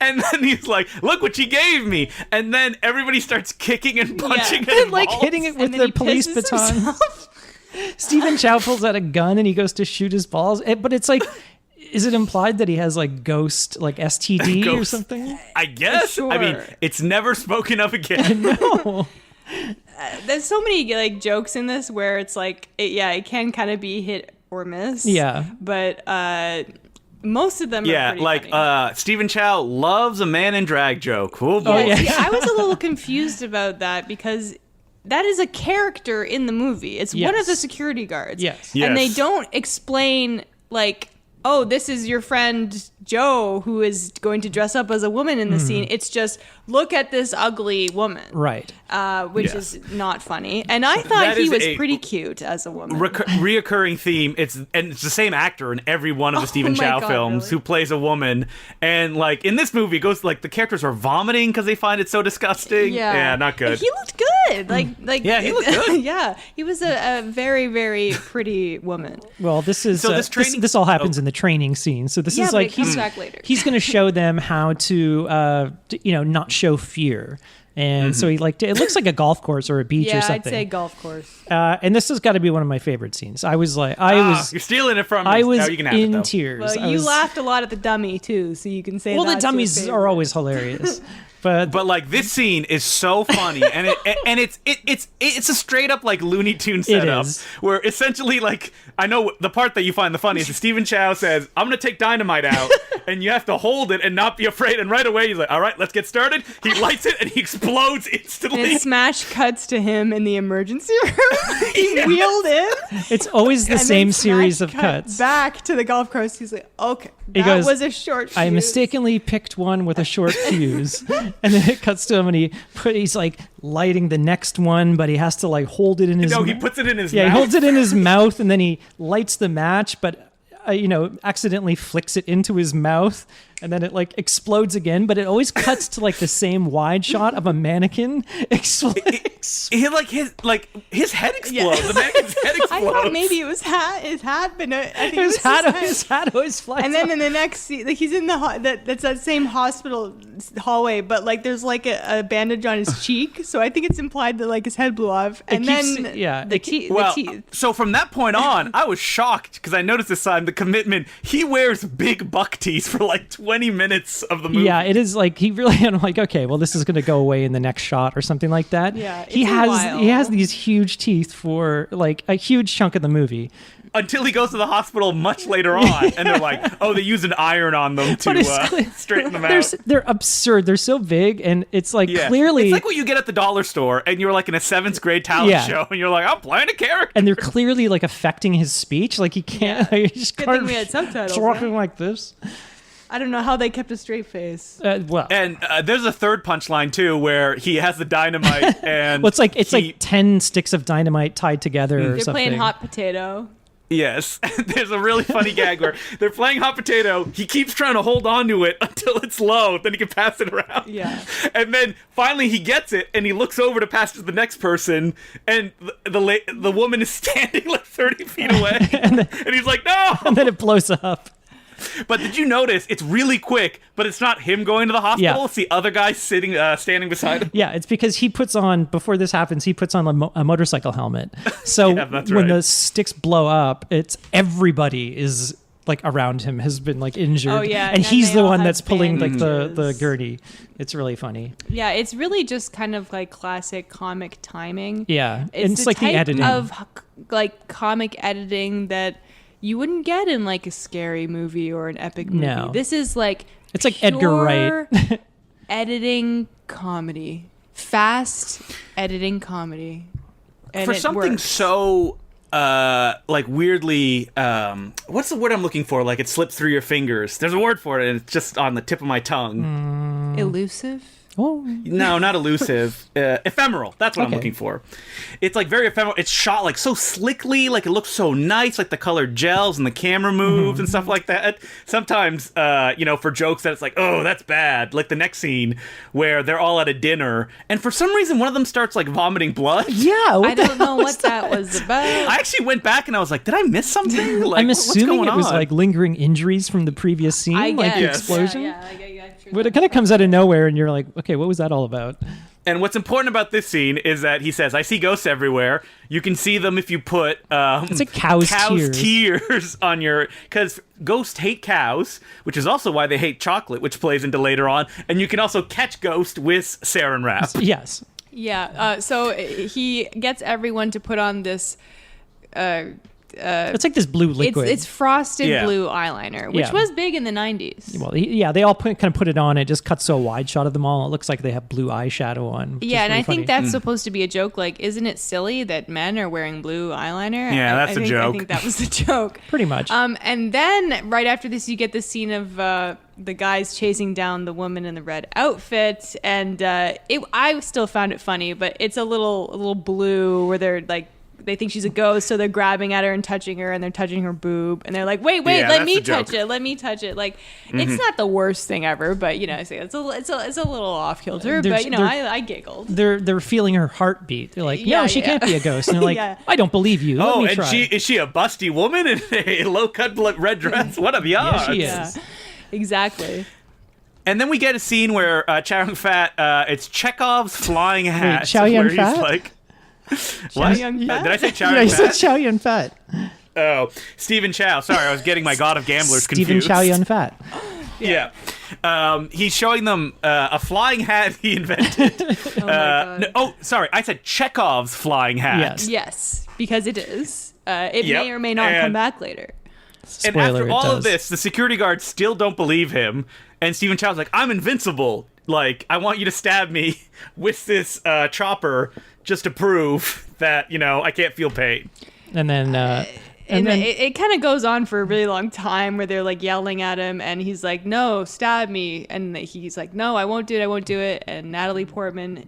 And then he's like, look what she gave me. And then everybody starts kicking and punching it and like hitting it with their police baton. Stephen Chow pulls out a gun and he goes to shoot his balls. But it's like, is it implied that he has like ghost, like STD or something? I guess. Sure. I mean, it's never spoken of again. No. There's so many like jokes in this where it's like, it can kind of be hit or miss. Yeah. But most of them are pretty like funny. Stephen Chow loves a man in drag joke. Oh boy. yeah. See, I was a little confused about that because that is a character in the movie. It's one of the security guards. Yes. And they don't explain like, oh, this is your friend Joe who is going to dress up as a woman in the scene. It's just, look at this ugly woman. Right. Which is not funny. And I thought he was pretty cute as a woman. Reoccurring theme. It's the same actor in every one of the Stephen Chow films really? who plays a woman. And like in this movie, it goes like the characters are vomiting because they find it so disgusting. Yeah, not good. He looked good. Yeah, he looked good. Yeah, he was a very, very pretty woman. Well, this is So this training- this all happens in the training scene. So this is but like it comes back later. He's going to show them how to not show fear. And so he it looks like a golf course or a beach or something. I'd say golf course. And this has got to be one of my favorite scenes. You're stealing it from me. I was you can have it, in though. tears. Well, you laughed a lot of the dummy too, so you can say. Well, the that's your dummies favorite. are always hilarious. But like this scene is so funny, and it's a straight up like Looney Tunes setup is. where essentially like I know the part that you find the funniest is Stephen Chow says, "I'm gonna take dynamite out," and you have to hold it and not be afraid. And right away he's like, "All right, let's get started." He lights it and he explodes instantly. And smash cuts to him in the emergency room. He wheeled in. it's always the and same then series smash of cut cuts. Back to the golf course. He's like, okay, He that goes, was a short fuse. I mistakenly picked one with a short fuse. And then it cuts to him and he's like lighting the next one, but he has to like hold it in his he puts it in his mouth. mouth. He holds it in his mouth and then he lights the match, but accidentally flicks it into his mouth, and then it like explodes again, but it always cuts to like the same wide shot of a mannequin exploding. His head explodes. Yeah. The mannequin's head explodes. I thought maybe it was his hat, but no, I think his hat always flies. And then off. in the next scene, like he's in that's that same hospital hallway, but like there's like a bandage on his cheek, so I think it's implied that like his head blew off. And the teeth. So from that point on, I was shocked because I noticed this time the commitment. He wears big buck teeth for like 20 minutes of the movie. Yeah, it is like he really. I'm like, okay, well, this is going to go away in the next shot or something like that. Yeah, he has these huge teeth for like a huge chunk of the movie. Until he goes to the hospital much later on, and they're like, "Oh, they use an iron on them to straighten them out." They're absurd. They're so big, and it's like clearly it's like what you get at the dollar store, and you're like in a 7th grade talent show, and you're like, "I'm playing a character," and they're clearly like affecting his speech. Like he can't. Yeah. Like, he just Good thing we had subtitles. Talking like this. I don't know how they kept a straight face. And there's a third punchline too, where he has the dynamite, and well, it's like 10 sticks of dynamite tied together. Or they're something. playing hot potato. Yes, there's a really funny gag where they're playing hot potato. He keeps trying to hold on to it until it's low, then he can pass it around. Yeah, and then finally he gets it, and he looks over to pass it to the next person, and the woman is standing like 30 feet away, and he's like, "No!" And then it blows up. But did you notice it's really quick, but it's not him going to the hospital, it's the other guy standing beside him? Yeah, it's because before this happens, he puts on a motorcycle helmet. So when the sticks blow up, it's everybody is like around him has been like injured. Oh yeah. And he's the one that's pulling like the gurney. It's really funny. Yeah, it's really just kind of like classic comic timing. Yeah. It's like the editing of like comic editing that you wouldn't get in like a scary movie or an epic movie. No. This is like it's like Edgar Wright editing comedy, fast editing comedy, and for something works. So like weirdly what's the word I'm looking for? Like it slips through your fingers. There's a word for it, and it's just on the tip of my tongue. Elusive. Oh. No, not elusive. Ephemeral. That's what I'm looking for. It's like very ephemeral. It's shot like so slickly, like it looks so nice, like the color gels and the camera moves and stuff like that. Sometimes, for jokes that it's like, oh, that's bad. Like the next scene where they're all at a dinner, and for some reason one of them starts like vomiting blood. Yeah, I don't know what that was about. I actually went back and I was like, did I miss something? Like, I'm assuming what's going it was on? like lingering injuries from the previous scene, like the explosion. Sure. But it kind of comes out of nowhere, and you're like, okay, what was that all about? And what's important about this scene is that he says, I see ghosts everywhere. You can see them if you put it's like cow's tears on your... Because ghosts hate cows, which is also why they hate chocolate, which plays into later on. And you can also catch ghosts with saran wrap. Yes. Yeah, so he gets everyone to put on this... it's like this blue liquid. It's frosted blue eyeliner, which was big in the 90s. Well, they all kind of put it on. It just cuts to a wide shot of them all. It looks like they have blue eyeshadow on. Yeah, and really I think that's supposed to be a joke. Like, isn't it silly that men are wearing blue eyeliner? Yeah, that's a joke. I think that was the joke. Pretty much. And then right after this, you get the scene of the guys chasing down the woman in the red outfit, and I still found it funny, but it's a little blue where they're like. They think she's a ghost, so they're grabbing at her and touching her, and they're touching her boob, and they're like, "Wait, let me touch it. Let me touch it." Like, it's not the worst thing ever, but it's a little off kilter. But I giggled. They're feeling her heartbeat. They're like, "No, she can't be a ghost." And they're like, "I don't believe you. Let me try." Is she a busty woman in a low cut red dress? What are the odds? Yeah, she is. Exactly. And then we get a scene where Chow Yun-Fat, it's Chekhov's flying hat. Wait, Chow Yun-Fat? He's like, what? Did I say Chow Yun-Fat? Yeah, you said Chow Yun-Fat. Oh, Stephen Chow. Sorry, I was getting my God of Gamblers confused. Stephen Chow Yun-Fat. Yeah. He's showing them a flying hat he invented. Sorry, I said Chekhov's flying hat. Yes, because it is. It may or may not come back later. And after all of this, the security guards still don't believe him. And Stephen Chow's like, I'm invincible. Like, I want you to stab me with this chopper just to prove that, I can't feel pain. And then... and then it kind of goes on for a really long time where they're like yelling at him, and he's like, no, stab me. And he's like, no, I won't do it. And Natalie Portman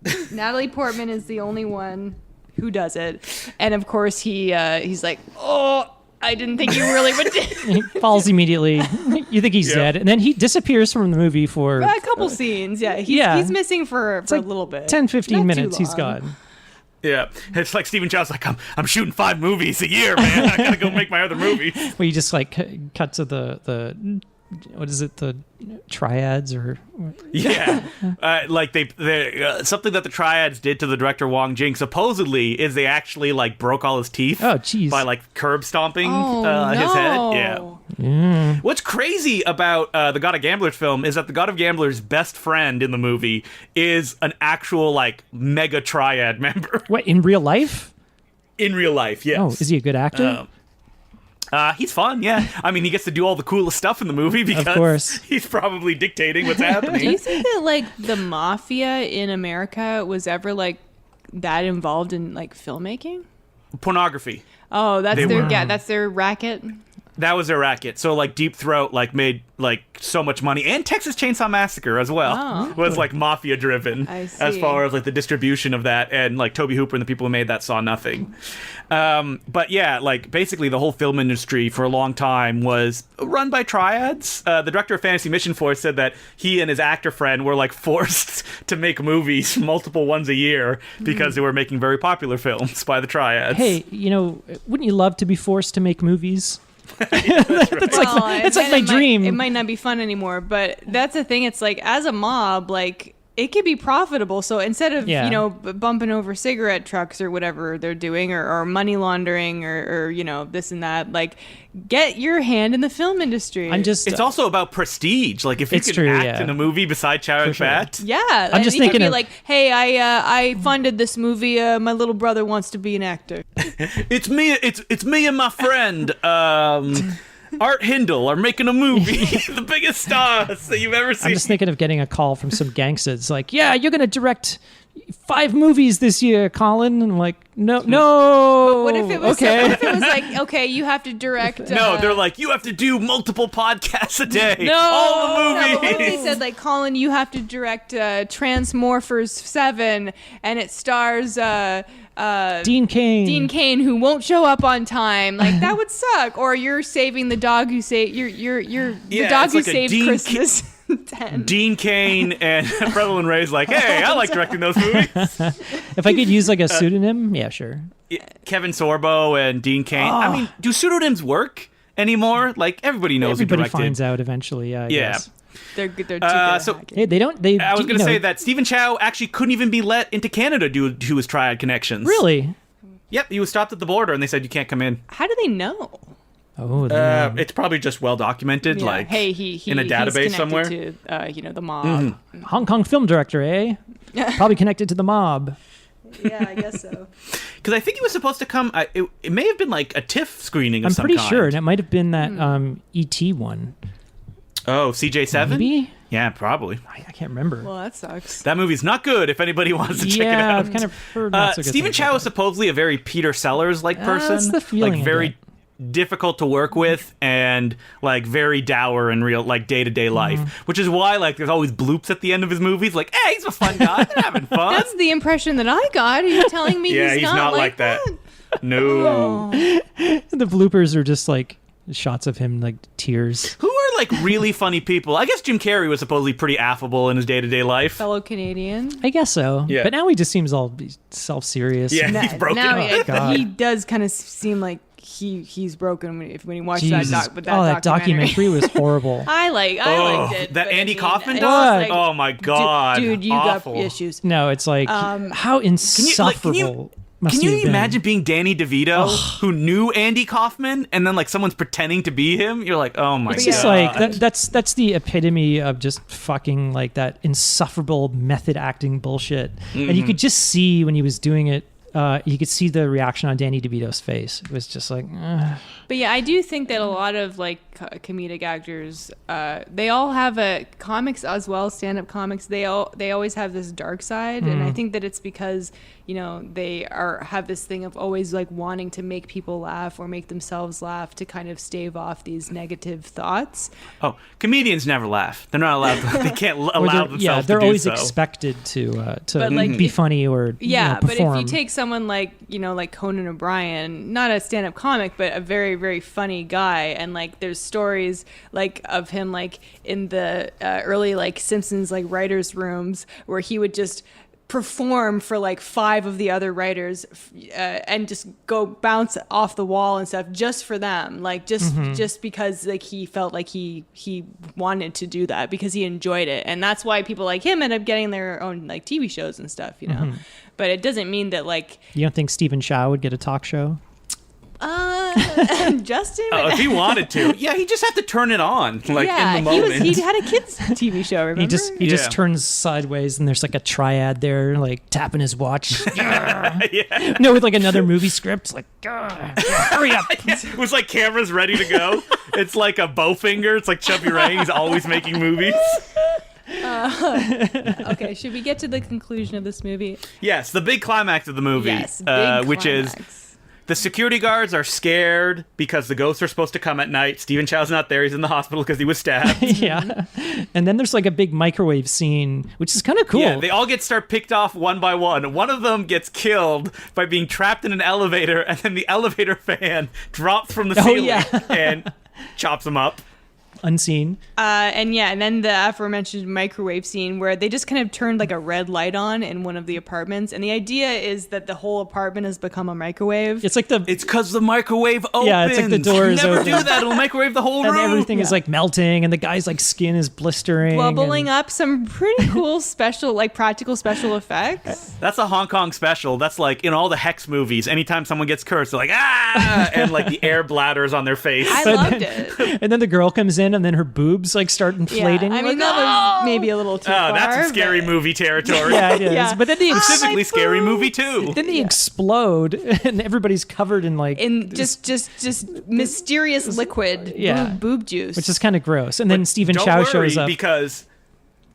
is the only one who does it. And of course he's like, oh, I didn't think you really would. He falls immediately. You think he's dead, and then he disappears from the movie for a couple scenes. Yeah, he's missing for a little bit. 10-15 minutes. He's gone. Yeah, it's like Stephen Chow's like, I'm shooting 5 movies a year, man. I gotta go make my other movies. Well, you just like cut to the what is it, the triads or like they something that the triads did to the director Wong Jing supposedly is they actually like broke all his teeth by like curb stomping his head. What's crazy about the God of Gamblers film is that the God of Gamblers' best friend in the movie is an actual like mega triad member. What, in real life? In real life, yes. Oh, is he a good actor? He's fun, yeah. I mean, he gets to do all the coolest stuff in the movie because he's probably dictating what's happening. Do you think that, like, the mafia in America was ever, like, that involved in, like, filmmaking? Pornography. Oh, that's their racket? That was their racket. So, like, Deep Throat, like, made, like, so much money. And Texas Chainsaw Massacre as well was, like, mafia-driven as far as, like, the distribution of that. And, like, Tobe Hooper and the people who made that saw nothing. But, yeah, like, basically the whole film industry for a long time was run by triads. The director of Fantasy Mission Force said that he and his actor friend were, like, forced to make movies, multiple ones a year, because they were making very popular films by the triads. Hey, wouldn't you love to be forced to make movies? It's like my dream. It might not be fun anymore, but that's the thing. It's like, as a mob, like, it could be profitable. So instead of bumping over cigarette trucks or whatever they're doing, or money laundering or this and that, like, get your hand in the film industry. It's also about prestige. Like, if you can act in a movie beside Chow Fat. Yeah, I'm just thinking like, hey, I funded this movie. My little brother wants to be an actor. It's me and my friend. Art Hindle are making a movie. The biggest stars that you've ever seen. I'm just thinking of getting a call from some gangsters like, yeah, you're going to direct 5 movies this year, Colin. And I'm like, no. But what if it was like, okay, you have to direct. No, they're like, you have to do multiple podcasts a day. No. All the movies. No, but what if they said, like, Colin, you have to direct Transmorphers 7, and it stars Dean Cain, who won't show up on time. Like, that would suck. Or you're saving the dog who saved the dog who saved Christmas. 10. Dean Cain and Prevalent Ray's like, hey, I like directing those movies. If I could use like a pseudonym, yeah, sure. Kevin Sorbo and Dean Cain. I mean, do pseudonyms work anymore? Like, everybody knows who directed. Everybody finds out eventually. Yeah, I guess. They're too good at hey, they don't. I was going to say that Stephen Chow actually couldn't even be let into Canada due to his triad connections. Really? Yep, he was stopped at the border and they said you can't come in. How do they know? Oh, it's probably just well documented, like, hey, in a database somewhere. To, the mob. Hong Kong film director, eh? Probably connected to the mob. Yeah, I guess so. Because I think he was supposed to come. It may have been like a TIFF screening of some kind. I'm pretty sure, and it might have been that E.T. one. Oh, CJ7? Maybe? Yeah, probably. I can't remember. Well, that sucks. That movie's not good if anybody wants to check it out. Yeah, I've kind of heard not so good Stephen Chow is supposedly a very Peter Sellers-like person. That's the feeling. Like, very difficult to work with and, like, very dour in real, like, day-to-day life. Which is why, like, there's always bloops at the end of his movies. Like, hey, he's a fun guy. They're having fun. That's the impression that I got. Are you telling me he's not like that? No. The bloopers are just, like, shots of him, like, tears. Who are, like, really funny people? I guess Jim Carrey was supposedly pretty affable in his day-to-day life. Fellow Canadian. I guess so. Yeah. But now he just seems all self-serious. Yeah, he's broken. Now he does kind of seem like he's broken when he watched that documentary was horrible. I liked it. That Andy Kaufman does? Like, oh my god. Dude, you awful. got issues. No, it's like how insufferable. Can you imagine being Danny DeVito, who knew Andy Kaufman, and then like someone's pretending to be him? You're like, oh my god. It's just like that's the epitome of just fucking like that insufferable method acting bullshit. And you could just see when he was doing it. You could see the reaction on Danny DeVito's face. It was just like, But yeah, I do think that a lot of like comedic actors, they all have comics as well, stand-up comics. They always have this dark side, and I think that it's because they have this thing of always like wanting to make people laugh or make themselves laugh to kind of stave off these negative thoughts. Oh, comedians never laugh. They're not allowed. They can't allow themselves. Yeah, they're to do always so. expected to like, be funny or but perform. if you take someone like, like Conan O'Brien, not a stand-up comic, but a very, very funny guy. And like, there's stories like of him, like in the early like Simpsons, like writers' rooms where he would just perform for like 5 of the other writers and just go bounce off the wall and stuff just for them, like just because like he felt like he wanted to do that because he enjoyed it. And that's why people like him end up getting their own like TV shows and stuff, but it doesn't mean that like, you don't think Stephen Chow would get a talk show? Justin, if he wanted to, he just had to turn it on, like in the moment. He had a kids TV show. Remember? He just turns sideways, and there's like a triad there, like tapping his watch. No, with like another movie script, like hurry up. It was like cameras ready to go. It's like a Bowfinger. It's like Chubby Ray. He's always making movies. Okay, should we get to the conclusion of this movie? Yes, the big climax of the movie, which is the security guards are scared because the ghosts are supposed to come at night. Stephen Chow's not there. He's in the hospital because he was stabbed. Yeah. And then there's like a big microwave scene, which is kind of cool. Yeah, they all start picked off one by one. One of them gets killed by being trapped in an elevator, and then the elevator fan drops from the ceiling and chops him up. Unseen. And then the aforementioned microwave scene where they just kind of turned like a red light on in one of the apartments, and the idea is that the whole apartment has become a microwave. It's because the microwave opens. Yeah, it's like the door is never open. Do that. It'll microwave the whole room. And everything is like melting, and the guy's like skin is blistering, bubbling up. Some pretty cool practical special effects. That's a Hong Kong special. That's like in all the Hex movies. Anytime someone gets cursed, they're like and like the air bladders on their face. I loved it. And then the girl comes in, and then her boobs like start inflating. Yeah, I mean, that was maybe a little too far. Oh, that's a scary movie territory. Yeah, it is. Yeah. But then specifically Scary Movie 2. Then they explode, and everybody's covered in like just mysterious liquid boob juice, which is kind of gross. And then Stephen Chow shows up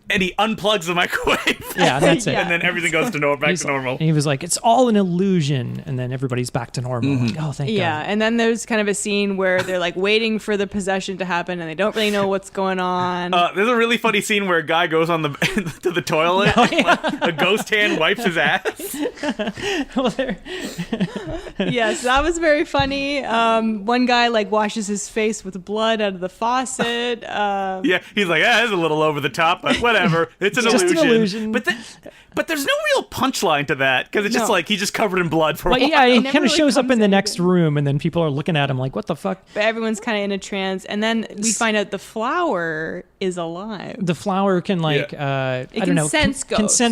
and he unplugs the microwave. Yeah, that's it. And then everything goes to back to normal. And he was like, it's all an illusion. And then everybody's back to normal. Like, oh, thank God. Yeah, and then there's kind of a scene where they're like waiting for the possession to happen, and they don't really know what's going on. There's a really funny scene where a guy goes on to the toilet. A ghost hand wipes his ass. Yes, that was very funny. One guy like washes his face with blood out of the faucet. He's like, that's a little over the top, but whatever. It's an illusion. But there's no real punchline to that, because it's just like he's just covered in blood for a while. Yeah, he kind of shows up in the next room, and then people are looking at him like, what the fuck? But everyone's kind of in a trance, and then we find out the flower is alive. The flower can sense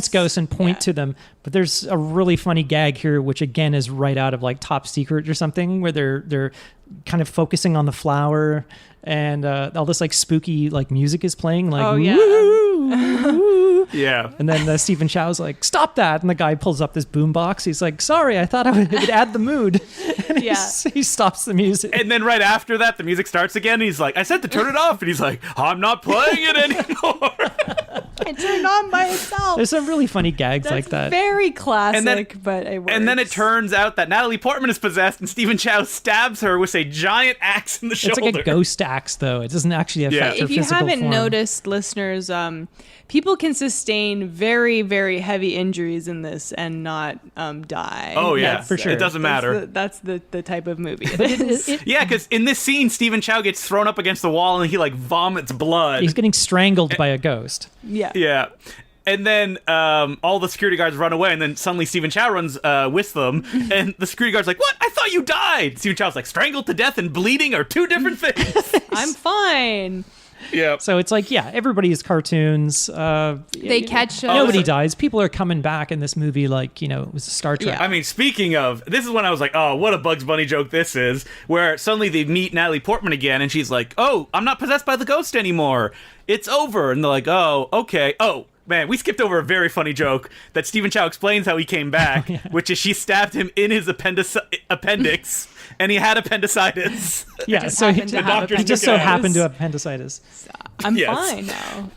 ghosts and point to them. But there's a really funny gag here, which again is right out of like Top Secret or something, where they're kind of focusing on the flower, and all this like spooky like music is playing, like woo. Yeah. And then Stephen Chow's like, stop that. And the guy pulls up this boombox. He's like, sorry, I thought it would add the mood. And he stops the music. And then right after that, the music starts again. And he's like, I said to turn it off. And he's like, I'm not playing it anymore. It turned on by itself. There's some really funny gags like that. Very classic, but it works. And then it turns out that Natalie Portman is possessed, and Stephen Chow stabs her with a giant axe in the shoulder. It's like a ghost axe, though. It doesn't actually affect her physical form. If you haven't noticed, listeners, people can sustain very, very heavy injuries in this and not die. Oh, yeah. For sure. It doesn't matter. That's the type of movie. Yeah, because in this scene, Stephen Chow gets thrown up against the wall, and he like vomits blood. He's getting strangled by a ghost. Yeah. And then all the security guards run away, and then suddenly Stephen Chow runs with them, and the security guard's like, what? I thought you died! Stephen Chow's like, strangled to death and bleeding are two different things. I'm fine. Yeah. So it's like, everybody is cartoons. They catch nobody dies. People are coming back in this movie like, it was a Star Trek. I mean, speaking of, this is when I was like, oh, what a Bugs Bunny joke this is, where suddenly they meet Natalie Portman again, and she's like, oh, I'm not possessed by the ghost anymore. It's over. And they're like, oh, okay. Oh, man, we skipped over a very funny joke that Stephen Chow explains how he came back, which is she stabbed him in his appendix, and he had appendicitis. Yeah, so he just so happened to have appendicitis. I'm fine now.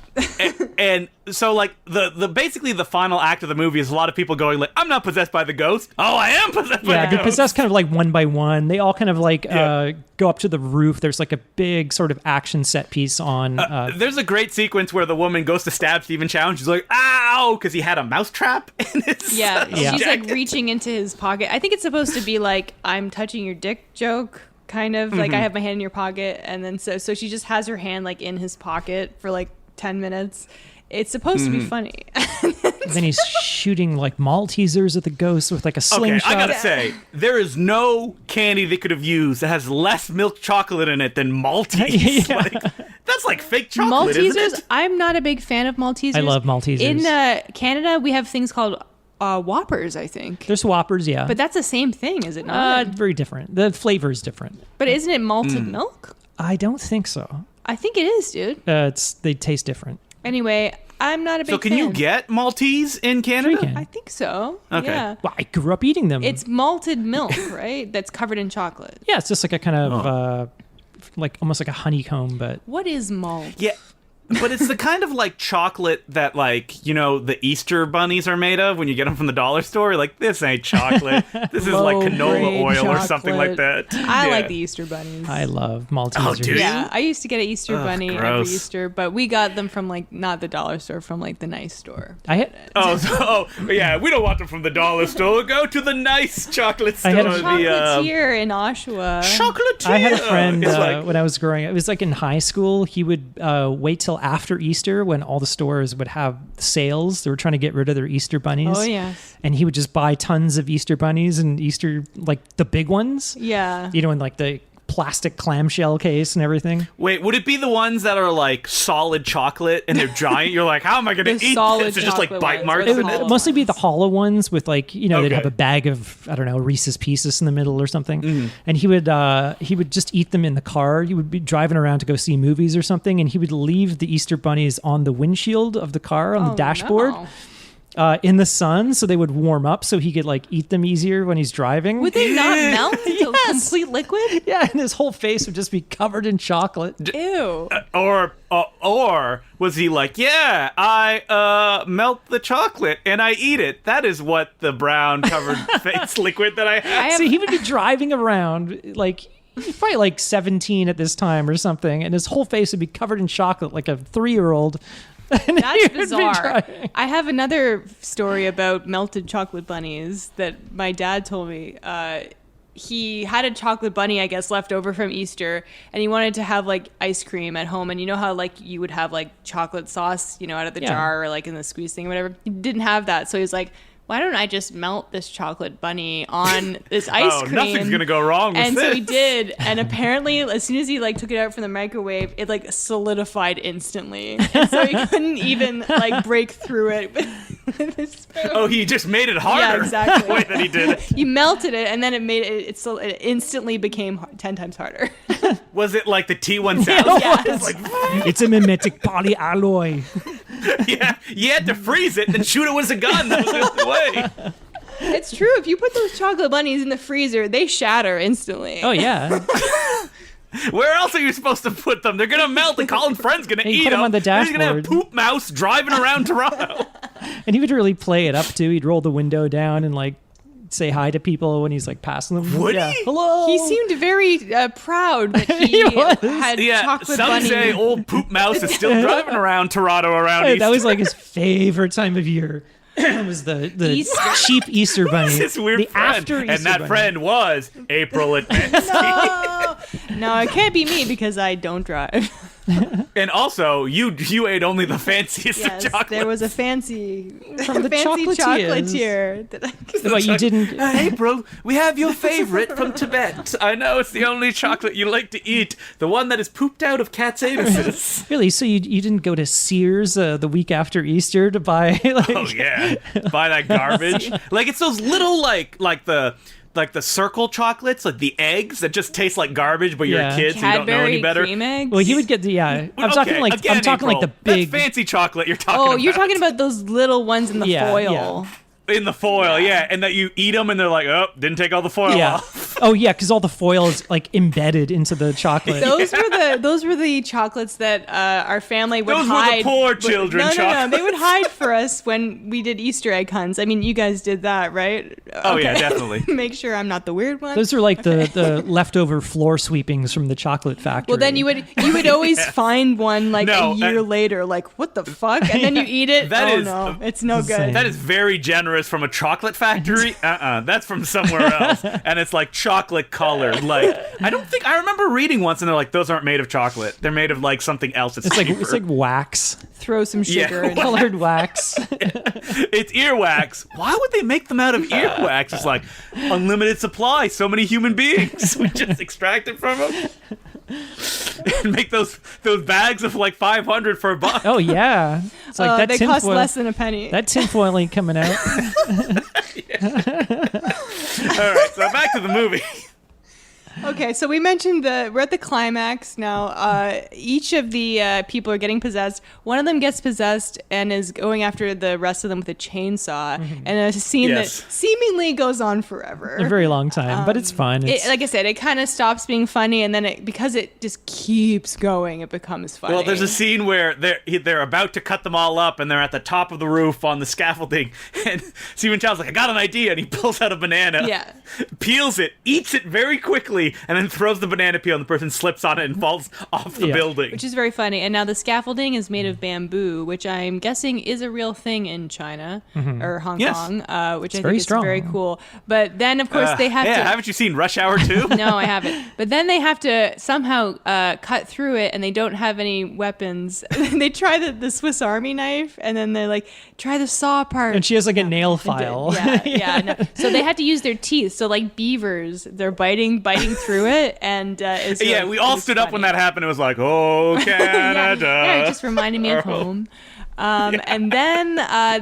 and so like the basically the final act of the movie is a lot of people going like, I'm not possessed by the ghost. Oh, I am possessed by the ghost. Yeah, they possess kind of like one by one. They all kind of like go up to the roof. There's like a big sort of action set piece on. There's a great sequence where the woman goes to stab Stephen Chow and she's like, ow, because he had a mousetrap in his she's like reaching into his pocket. I think it's supposed to be like, I'm touching your dick joke. Kind of like I have my hand in your pocket, and then so she just has her hand like in his pocket for like 10 minutes. It's supposed to be funny. Then he's shooting like Maltesers at the ghost with like a slingshot. Okay, I gotta say, there is no candy they could have used that has less milk chocolate in it than Maltese. Yeah. Like, that's like fake chocolate, isn't Maltesers, it? I'm not a big fan of Maltesers. I love Maltesers. In Canada, we have things called Whoppers, I think. There's Whoppers, yeah. But that's the same thing, is it not? Very different. The flavor is different. But isn't it malted milk? I don't think so. I think it is, dude. They taste different. Anyway, I'm not a big fan. So can you get Maltese in Canada? Sure you can. I think so. Okay. Yeah. Well, I grew up eating them. It's malted milk, right? That's covered in chocolate. Yeah, it's just like a kind of like almost like a honeycomb, but What is malt? Yeah. But it's the kind of like chocolate that like, you know, the Easter bunnies are made of when you get them from the dollar store. Like, this ain't chocolate. This is like canola oil or something like that. I like the Easter bunnies. I love Maltesers. Oh, do you? Yeah, I used to get an Easter bunny every gross. Easter, but we got them from like not the dollar store, from like the nice store. Yeah, we don't want them from the dollar store. Go to the nice chocolate store. Chocolatier in Oshawa. Chocolatier. I had a friend It's like, when I was growing up. It was like in high school. He would wait till after Easter when all the stores would have sales. They were trying to get rid of their Easter bunnies. Oh, yes. And he would just buy tons of Easter bunnies and Easter, like the big ones. Yeah. You know, in like the plastic clamshell case and everything. wait, would it be the ones that are like solid chocolate and they're giant? You're like, how am I going to eat solid this? They're just like chocolate bite ones, marks or It the in would it? hollow mostly be the ones. hollow ones with like, you know, they'd Okay. have a bag of, I don't know, Reese's Pieces in the middle or something. And he would just eat them in the car. He would be driving around to go see movies or something. And he would leave the Easter bunnies on the windshield of the car, on the dashboard. No. In the sun, so they would warm up, so he could like eat them easier when he's driving. Would they not melt into complete liquid? Yeah, and his whole face would just be covered in chocolate. Ew. Or was he like, yeah, I melt the chocolate and I eat it. That is what the brown covered face liquid that I have. See, he would be driving around like he's probably like 17 at this time or something, and his whole face would be covered in chocolate like a 3-year-old. That's bizarre. I have another story about melted chocolate bunnies that my dad told me. He had a chocolate bunny, I guess, left over from Easter, and he wanted to have like ice cream at home. And you know how like you would have like chocolate sauce, you know, out of the jar or like in the squeeze thing or whatever. He didn't have that, so he's like, why don't I just melt this chocolate bunny on this ice cream? Nothing's gonna go wrong with and this. so he did, and apparently as soon as he like took it out from the microwave, it like solidified instantly, and so he couldn't even like break through it with his spoon. Oh, he just made it harder. Yeah, exactly. The way that he did it. He melted it, and then it made it instantly became 10 times harder. Was it like the T1000? Yeah. It's like, It's a mimetic polyalloy. yeah, you had to freeze it, then shoot it with a gun. That was the only way. It's true. If you put those chocolate bunnies in the freezer, they shatter instantly. Oh yeah. Where else are you supposed to put them? They're gonna melt, and Colin's friend's gonna You eat put 'em on the He's gonna have dashboard. Poop Mouse driving around Toronto. And he would really play it up too. He'd roll the window down and like say hi to people when he's like passing them. Would yeah. he? Hello. He seemed very proud that he was. had Yeah, chocolate some bunny. say old Poop Mouse is still driving around Toronto around Hey, Easter. that was like his favorite time of year. It was the Easter. cheap Easter bunny. This weird the friend, after Easter and that bunny. friend was April Atmansky. No, it can't be me because I don't drive. And also, you ate only the fanciest of Yes, chocolate. there was a fancy From the fancy chocolatiers. chocolatier that I could But you didn't. April, we have your favorite from Tibet. I know it's the only chocolate you like to eat, the one that is pooped out of cats' anuses. Really? So you didn't go to Sears the week after Easter to buy? Like, Oh yeah, buy that garbage. Like it's those little like the circle chocolates, like the eggs that just taste like garbage, but you're Yeah. a kid, so you don't know Cadbury any better. cream eggs. Well, he would get the yeah. I'm talking like again, I'm talking like April, the big. That's fancy chocolate you're talking Oh, about. you're talking about those little ones in the Yeah, foil. in the foil, yeah, and that you eat them and they're like, oh, didn't take all the foil Yeah. off. Oh yeah, because all the foil is like embedded into the chocolate. Those were the chocolates that our family would hide. Those were the poor children chocolates. No. They would hide for us when we did Easter egg hunts. I mean, you guys did that, right? Oh yeah, definitely. Make sure I'm not the weird one. Those are like the leftover floor sweepings from the chocolate factory. Well, then you would always find one like a year later, like what the fuck, and then you eat it. No, it's no good. That is very generous from a chocolate factory. That's from somewhere else, and it's like chocolate colored. Like I remember reading once, and they're like, those aren't made of chocolate. They're made of like something else. It's like wax. Throw some sugar in colored wax. It's earwax. Why would they make them out of earwax? It's like unlimited supply. So many human beings. We just extract it from them. And make those bags of like 500 for $1. Oh yeah, it's like that they cost less than a penny. That tinfoil ain't coming out. All right, so back to the movie. Okay, so we mentioned we're at the climax now. Each of the people are getting possessed. One of them gets possessed and is going after the rest of them with a chainsaw, and a scene that seemingly goes on forever. A very long time, but it's fun. Like I said, it kind of stops being funny, and then because it just keeps going, it becomes funny. Well, there's a scene where they're about to cut them all up, and they're at the top of the roof on the scaffolding, and Stephen Chow's like, I got an idea, and he pulls out a banana, peels it, eats it very quickly, and then throws the banana peel, and the person slips on it and falls off the building. Which is very funny. And now the scaffolding is made of bamboo, which I'm guessing is a real thing in China or Hong Kong, which I think is very cool. But then, of course, they have to... Haven't you seen Rush Hour 2? No, I haven't. But then they have to somehow cut through it, and they don't have any weapons. They try the Swiss Army knife, and then they're like, try the saw part. And she has like a nail file. No. So they had to use their teeth. So like beavers, they're biting through it, and we all stood up when that happened. It was like, oh, Canada. It just reminded me of home. And then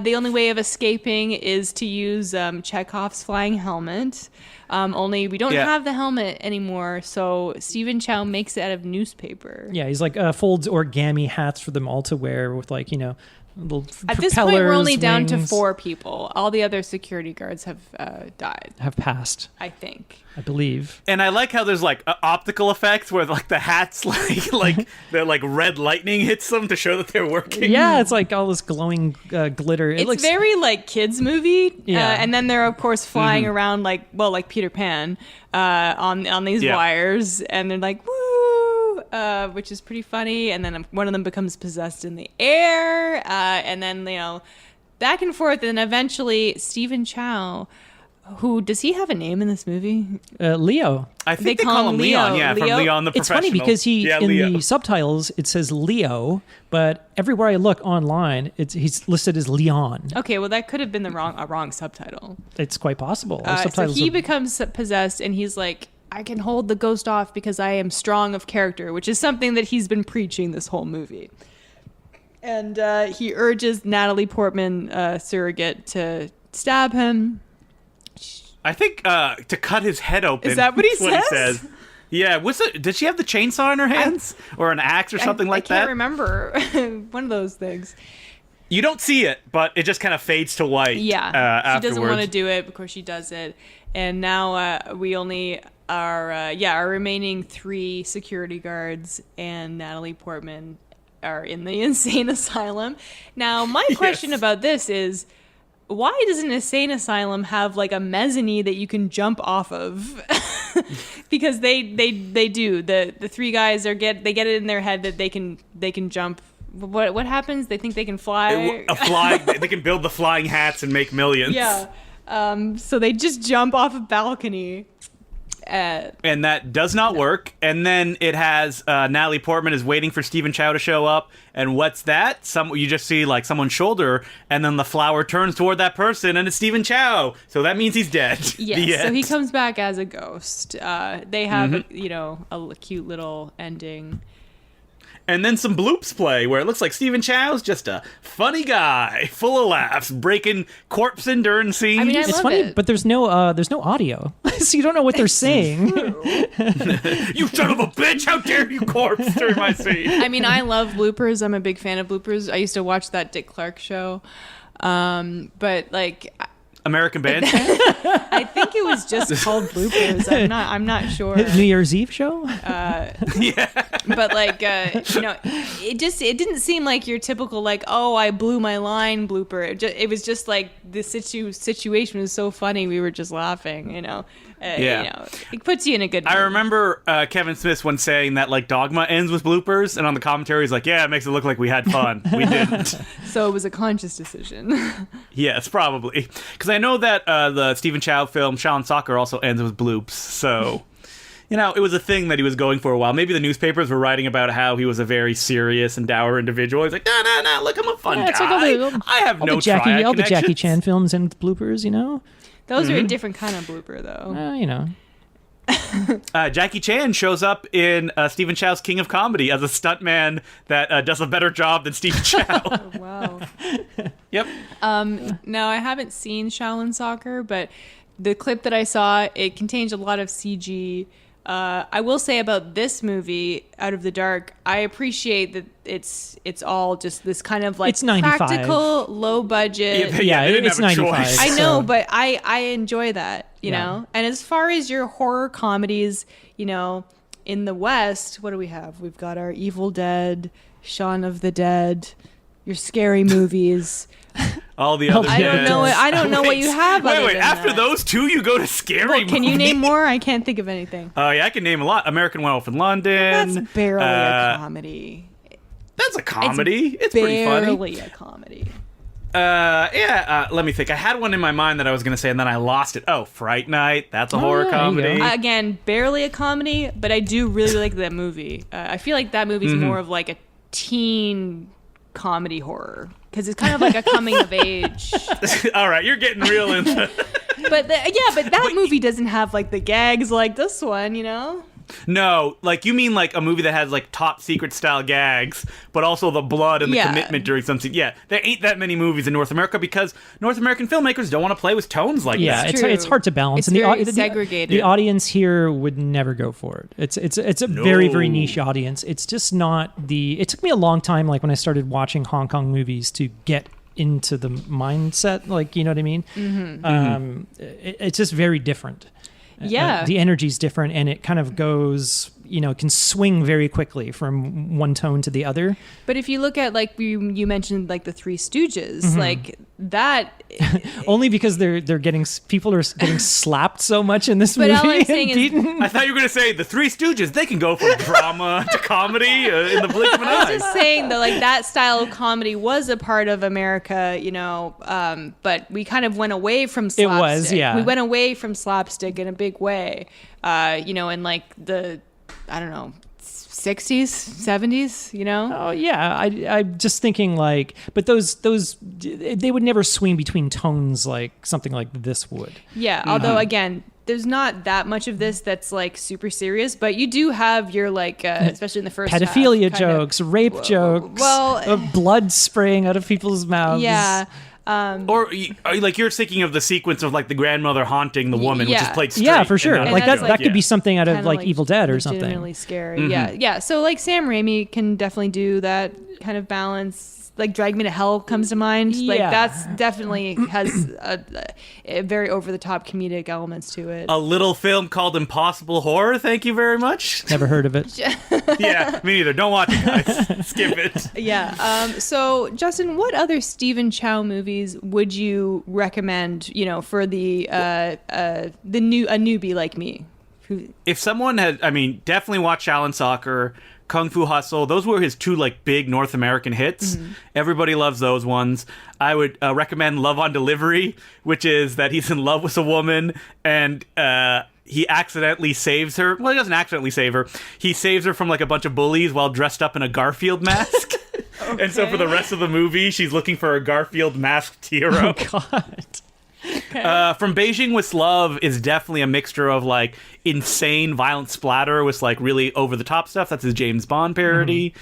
the only way of escaping is to use Chekhov's flying helmet. Only we don't have the helmet anymore, so Stephen Chow makes it out of newspaper. Yeah, he's like folds origami hats for them all to wear with like, little At this point, we're only down to 4 people. All the other security guards have died. Have passed. I think. I believe. And I like how there's like optical effects where like the hats like they're like red lightning hits them to show that they're working. Yeah, it's like all this glowing glitter. It's very like kids movie. Yeah. And then they're of course flying around like Peter Pan on these wires, and they're like woo, which is pretty funny. And then one of them becomes possessed in the air, and then back and forth, and then eventually Stephen Chow. Who does he have a name in this movie? Leo. I think they call him Leon. Yeah, Leo? from Leon the Professional. It's funny because in Leo. the subtitles it says Leo, but everywhere I look online, he's listed as Leon. Okay, well that could have been a wrong subtitle. It's quite possible. So he becomes possessed, and he's like, I can hold the ghost off because I am strong of character, which is something that he's been preaching this whole movie. And he urges Natalie Portman, surrogate, to stab him. I think to cut his head open. Is that what he says? Yeah. Did she have the chainsaw in her hands or an axe or something like that? I can't remember. One of those things. You don't see it, but it just kind of fades to white. Yeah. She doesn't want to do it. Of course, she does it. And now we only are our remaining 3 security guards and Natalie Portman are in the insane asylum. Now, my question about this is, why does an insane asylum have like a mezzanine that you can jump off of? Because they do. The 3 guys they get it in their head that they can jump. What happens? They think they can fly. They can build the flying hats and make millions. Yeah. So they just jump off a balcony. And that does not work. And then it has Natalie Portman is waiting for Stephen Chow to show up. And what's that? You just see like someone's shoulder, and then the flower turns toward that person, and it's Stephen Chow. So that means he's dead. Yes. So he comes back as a ghost. They have a cute little ending. And then some bloops play where it looks like Stephen Chow's just a funny guy, full of laughs, breaking corpsing during scenes. I mean, it's funny, but there's no audio, so you don't know what they're saying. You son of a bitch! How dare you corpse during my scene? I mean, I love bloopers. I'm a big fan of bloopers. I used to watch that Dick Clark show, but like. American Bandstand? I think it was just called bloopers. I'm not sure. New Year's Eve show? Yeah. But like, it didn't seem like your typical like, oh, I blew my line blooper. It was just like the situation was so funny, we were just laughing. It puts you in a good mood. I remember Kevin Smith once saying that like Dogma ends with bloopers, and on the commentary he's like, yeah, it makes it look like we had fun. We didn't. So it was a conscious decision. Yes, probably. Because I know that the Stephen Chow film Shaolin Soccer also ends with bloops, so... it was a thing that he was going for a while. Maybe the newspapers were writing about how he was a very serious and dour individual. He's like, no, look, I'm a fun guy. Like I have no all the Jackie Chan films and bloopers, Those are a different kind of blooper, though. Jackie Chan shows up in Stephen Chow's King of Comedy as a stuntman that does a better job than Stephen Chow. Oh, wow. Yep. No, I haven't seen Shaolin Soccer, but the clip that I saw, it contains a lot of CG. I will say about this movie, Out of the Dark, I appreciate that it's all just this kind of like it's 95. Practical, low budget. Yeah, it's 95. I know, but I enjoy that, you know? And as far as your horror comedies, in the West, what do we have? We've got our Evil Dead, Shaun of the Dead, your scary movies. All the other. I don't know what you have. Wait. After those two, you go to scary movies. Can you name more? I can't think of anything. Oh yeah, I can name a lot. American Werewolf in London. That's barely a comedy. That's a comedy. It's pretty funny. Barely a comedy. Let me think. I had one in my mind that I was going to say, and then I lost it. Oh, Fright Night. That's a horror comedy. Again, barely a comedy, but I do really like that movie. I feel like that movie's more of like a teen comedy horror. Because it's kind of like a coming of age. All right, you're getting real into. But that movie doesn't have like the gags like this one, No, like you mean like a movie that has like top secret style gags, but also the blood and the commitment during something. Yeah, there ain't that many movies in North America because North American filmmakers don't want to play with tones like that. Yeah, it's hard to balance. It's very segregated. The audience here would never go for it. It's a very, very niche audience. It's just not It took me a long time, like when I started watching Hong Kong movies, to get into the mindset. Like, you know what I mean? Mm-hmm. It's just very different. Yeah. The energy's different, and it kind of goes, can swing very quickly from one tone to the other. But if you look at, like, you mentioned, like, the Three Stooges, like, that... Only because people are getting slapped so much in this movie. But all I'm saying is... I thought you were going to say the Three Stooges, they can go from drama to comedy in the blink of an eye. I was just saying that, like, that style of comedy was a part of America, but we kind of went away from slapstick. It was, yeah. We went away from slapstick in a big way, in, like, the... I don't know, 60s, 70s, Oh, yeah. I'm just thinking like, but those, they would never swing between tones like something like this would. Yeah. Although, again, there's not that much of this that's like super serious, but you do have your like, especially in the first pedophilia half, jokes, rape jokes, blood spraying out of people's mouths. Yeah. Or like you're thinking of the sequence of like the grandmother haunting the woman, which is played straight. Yeah, for sure. Like that could be something out of like Evil Dead or something. Legitimately scary. Yeah. So like Sam Raimi can definitely do that kind of balance. Like Drag Me to Hell comes to mind. Like that's definitely has a very over the top comedic elements to it. A little film called Impossible Horror. Thank you very much. Never heard of it. Yeah, me neither. Don't watch it, guys. Skip it. Yeah. So Justin, what other Stephen Chow movies would you recommend? For the newbie like me. If someone had, definitely watch Shaolin Soccer. Kung Fu Hustle, those were his two like big North American hits. Everybody loves those ones. I would recommend Love on Delivery, which is that he's in love with a woman and he accidentally saves her. Well, he doesn't accidentally save her. He saves her from like a bunch of bullies while dressed up in a Garfield mask. Okay. And so for the rest of the movie, she's looking for a Garfield masked hero. Oh, God. Okay. From Beijing with Love is definitely a mixture of like insane violent splatter with like really over the top stuff. That's his James Bond parody.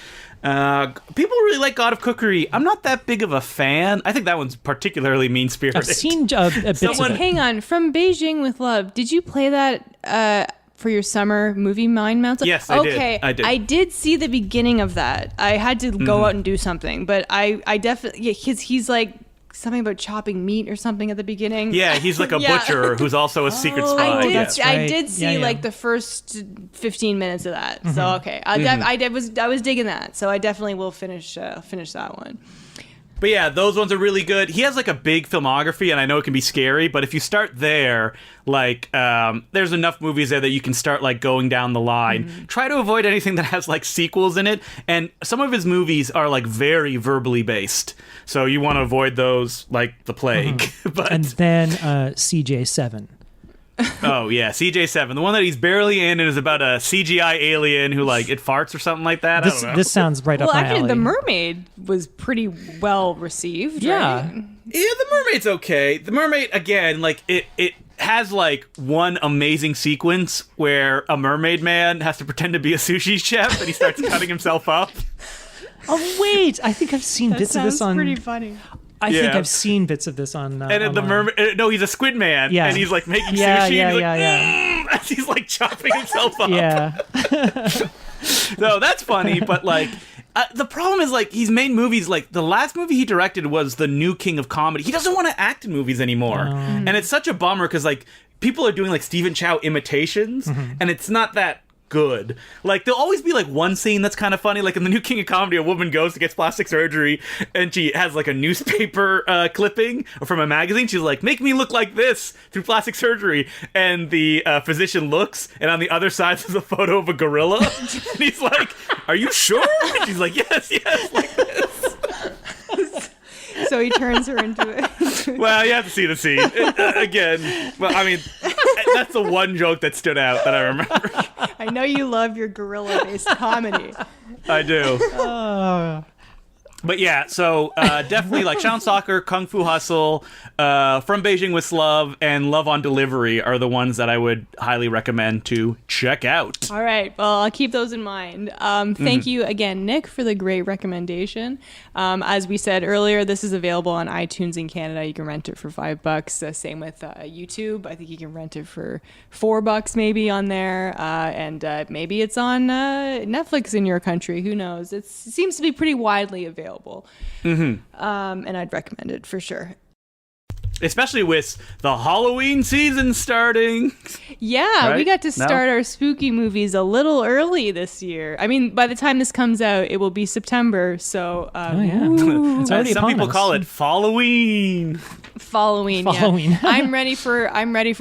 People really like God of Cookery. I'm not that big of a fan. I think that one's particularly mean spirited. I've seen a bit of it. Hang on, from Beijing with Love. Did you play that for your summer movie Mind Mounts? Yes, I did. I did see the beginning of that. I had to go out and do something, but I definitely because he's like something about chopping meat or something at the beginning. Yeah, he's like a butcher who's also a secret spy. I did see like the first 15 minutes of that. So okay, I was digging that. So I definitely will finish that one. But yeah, those ones are really good. He has like a big filmography, and I know it can be scary, but if you start there, like there's enough movies there that you can start like going down the line. Try to avoid anything that has like sequels in it, and some of his movies are like very verbally based, so you want to avoid those like the plague. But and then CJ7. Oh yeah, CJ7, the one that he's barely in, and is about a CGI alien who like it farts or something like that. I don't know. This sounds right up my alley. Well, actually, The Mermaid was pretty well received. Yeah, right? Yeah, The Mermaid's okay. The Mermaid, again, like it has like one amazing sequence where a mermaid man has to pretend to be a sushi chef, and he starts cutting himself up. Oh wait, I think I've seen bits of this on. Pretty funny. I think I've seen bits of this on. And the mermaid, no, he's a squid man, and he's like making sushi. Yeah. As he's like chopping himself up. Yeah. So that's funny, but like. The problem is, like, he's made movies, like, the last movie he directed was the new king of comedy. He doesn't want to act in movies anymore. And it's such a bummer, because, like, people are doing, like, Stephen Chow imitations, and it's not that good. Like, there'll always be, like, one scene that's kind of funny. Like, in the new king of comedy, a woman goes to get plastic surgery, and she has, like, a newspaper clipping from a magazine. She's like, make me look like this through plastic surgery. And the physician looks, and on the other side is a photo of a gorilla. And he's like, are you sure? And she's like, yes, like this. So he turns her into it. Well, you have to see the scene. Again, well, I mean, that's the one joke that stood out that I remember. I know you love your gorilla-based comedy. I do. But yeah, so definitely like Shaolin Soccer, Kung Fu Hustle, From Beijing with Love, and Love on Delivery are the ones that I would highly recommend to check out. All right. Well, I'll keep those in mind. Thank you again, Nick, for the great recommendation. As we said earlier, this is available on iTunes in Canada. You can rent it for $5. Same with YouTube. I think you can rent it for $4 maybe on there. And maybe it's on Netflix in your country. Who knows? It seems to be pretty widely available. And I'd recommend it for sure. Especially with the Halloween season starting. Yeah, right? We got to start our spooky movies a little early this year. I mean, by the time this comes out, it will be September. So, It's already some people call it Falloween. Falloween. Yeah. I'm ready for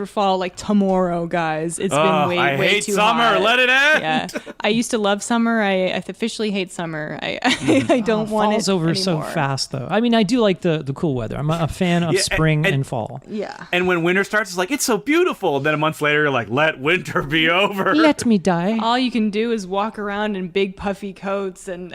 fall like tomorrow, guys. It's been way too summer. hot. Let it end. Yeah, I used to love summer. I officially hate summer. I don't want it Fall's over anymore. so fast, though. I mean, I do like the cool weather. I'm a fan of spring and fall. Yeah. And when winter starts, it's like, it's so beautiful. And then a month later, you're like, let winter be over. Let me die. All you can do is walk around in big puffy coats and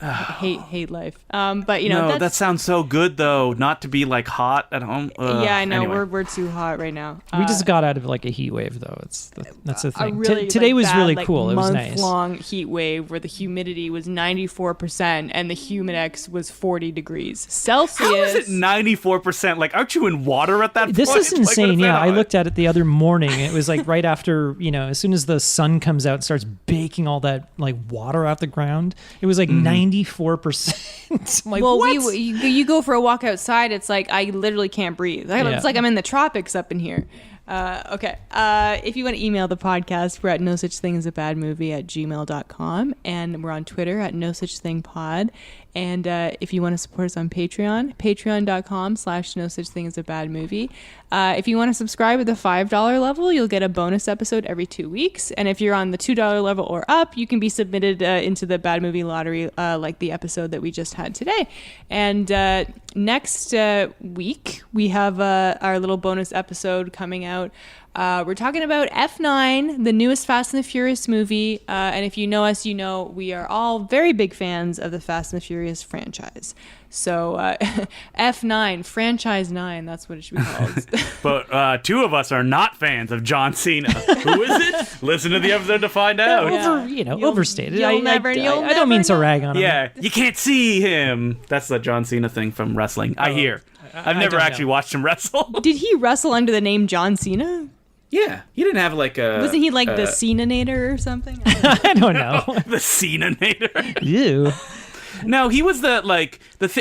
hate life. But no, that sounds so good though, not to be like hot at home. Yeah, I know. Anyway. We're too hot right now. We just got out of like a heat wave though. That's the thing. Really, today was bad, really cool. It was nice. Month-long heat wave where the humidity was 94% and the humidex was 40 degrees Celsius. How is it 94%? Like, aren't you in water at that point? This is insane. Like, I looked at it the other morning. It was like right after, as soon as the sun comes out and starts baking all that like water off the ground, it was like 94%. I'm like, well, what? You go for a walk outside, it's like I literally can't breathe. It's like I'm in the tropics up in here. Okay. If you want to email the podcast, we're at nosuchthing@gmail.com, and we're on Twitter at nosuchthingpod. And if you want to support us on Patreon, patreon.com/nosuchthing@badmovie. If you want to subscribe at the $5 level, you'll get a bonus episode every 2 weeks. And if you're on the $2 level or up, you can be submitted into the Bad Movie Lottery, like the episode that we just had today. And next week, we have our little bonus episode coming out. We're talking about F9, the newest Fast and the Furious movie. And if you know us, you know we are all very big fans of the Fast and the Furious franchise. So F9, Franchise 9, that's what it should be called. But two of us are not fans of John Cena. Who is it? Listen to the episode to find out. Overstated. I don't mean to rag on him. Yeah, you can't see him. That's the John Cena thing from wrestling. I hear. I've never actually watched him wrestle. Did he wrestle under the name John Cena? Yeah, he didn't have like a... Wasn't he like the Cena-nator or something? I don't know. The Cena-nator. Ew. No, he was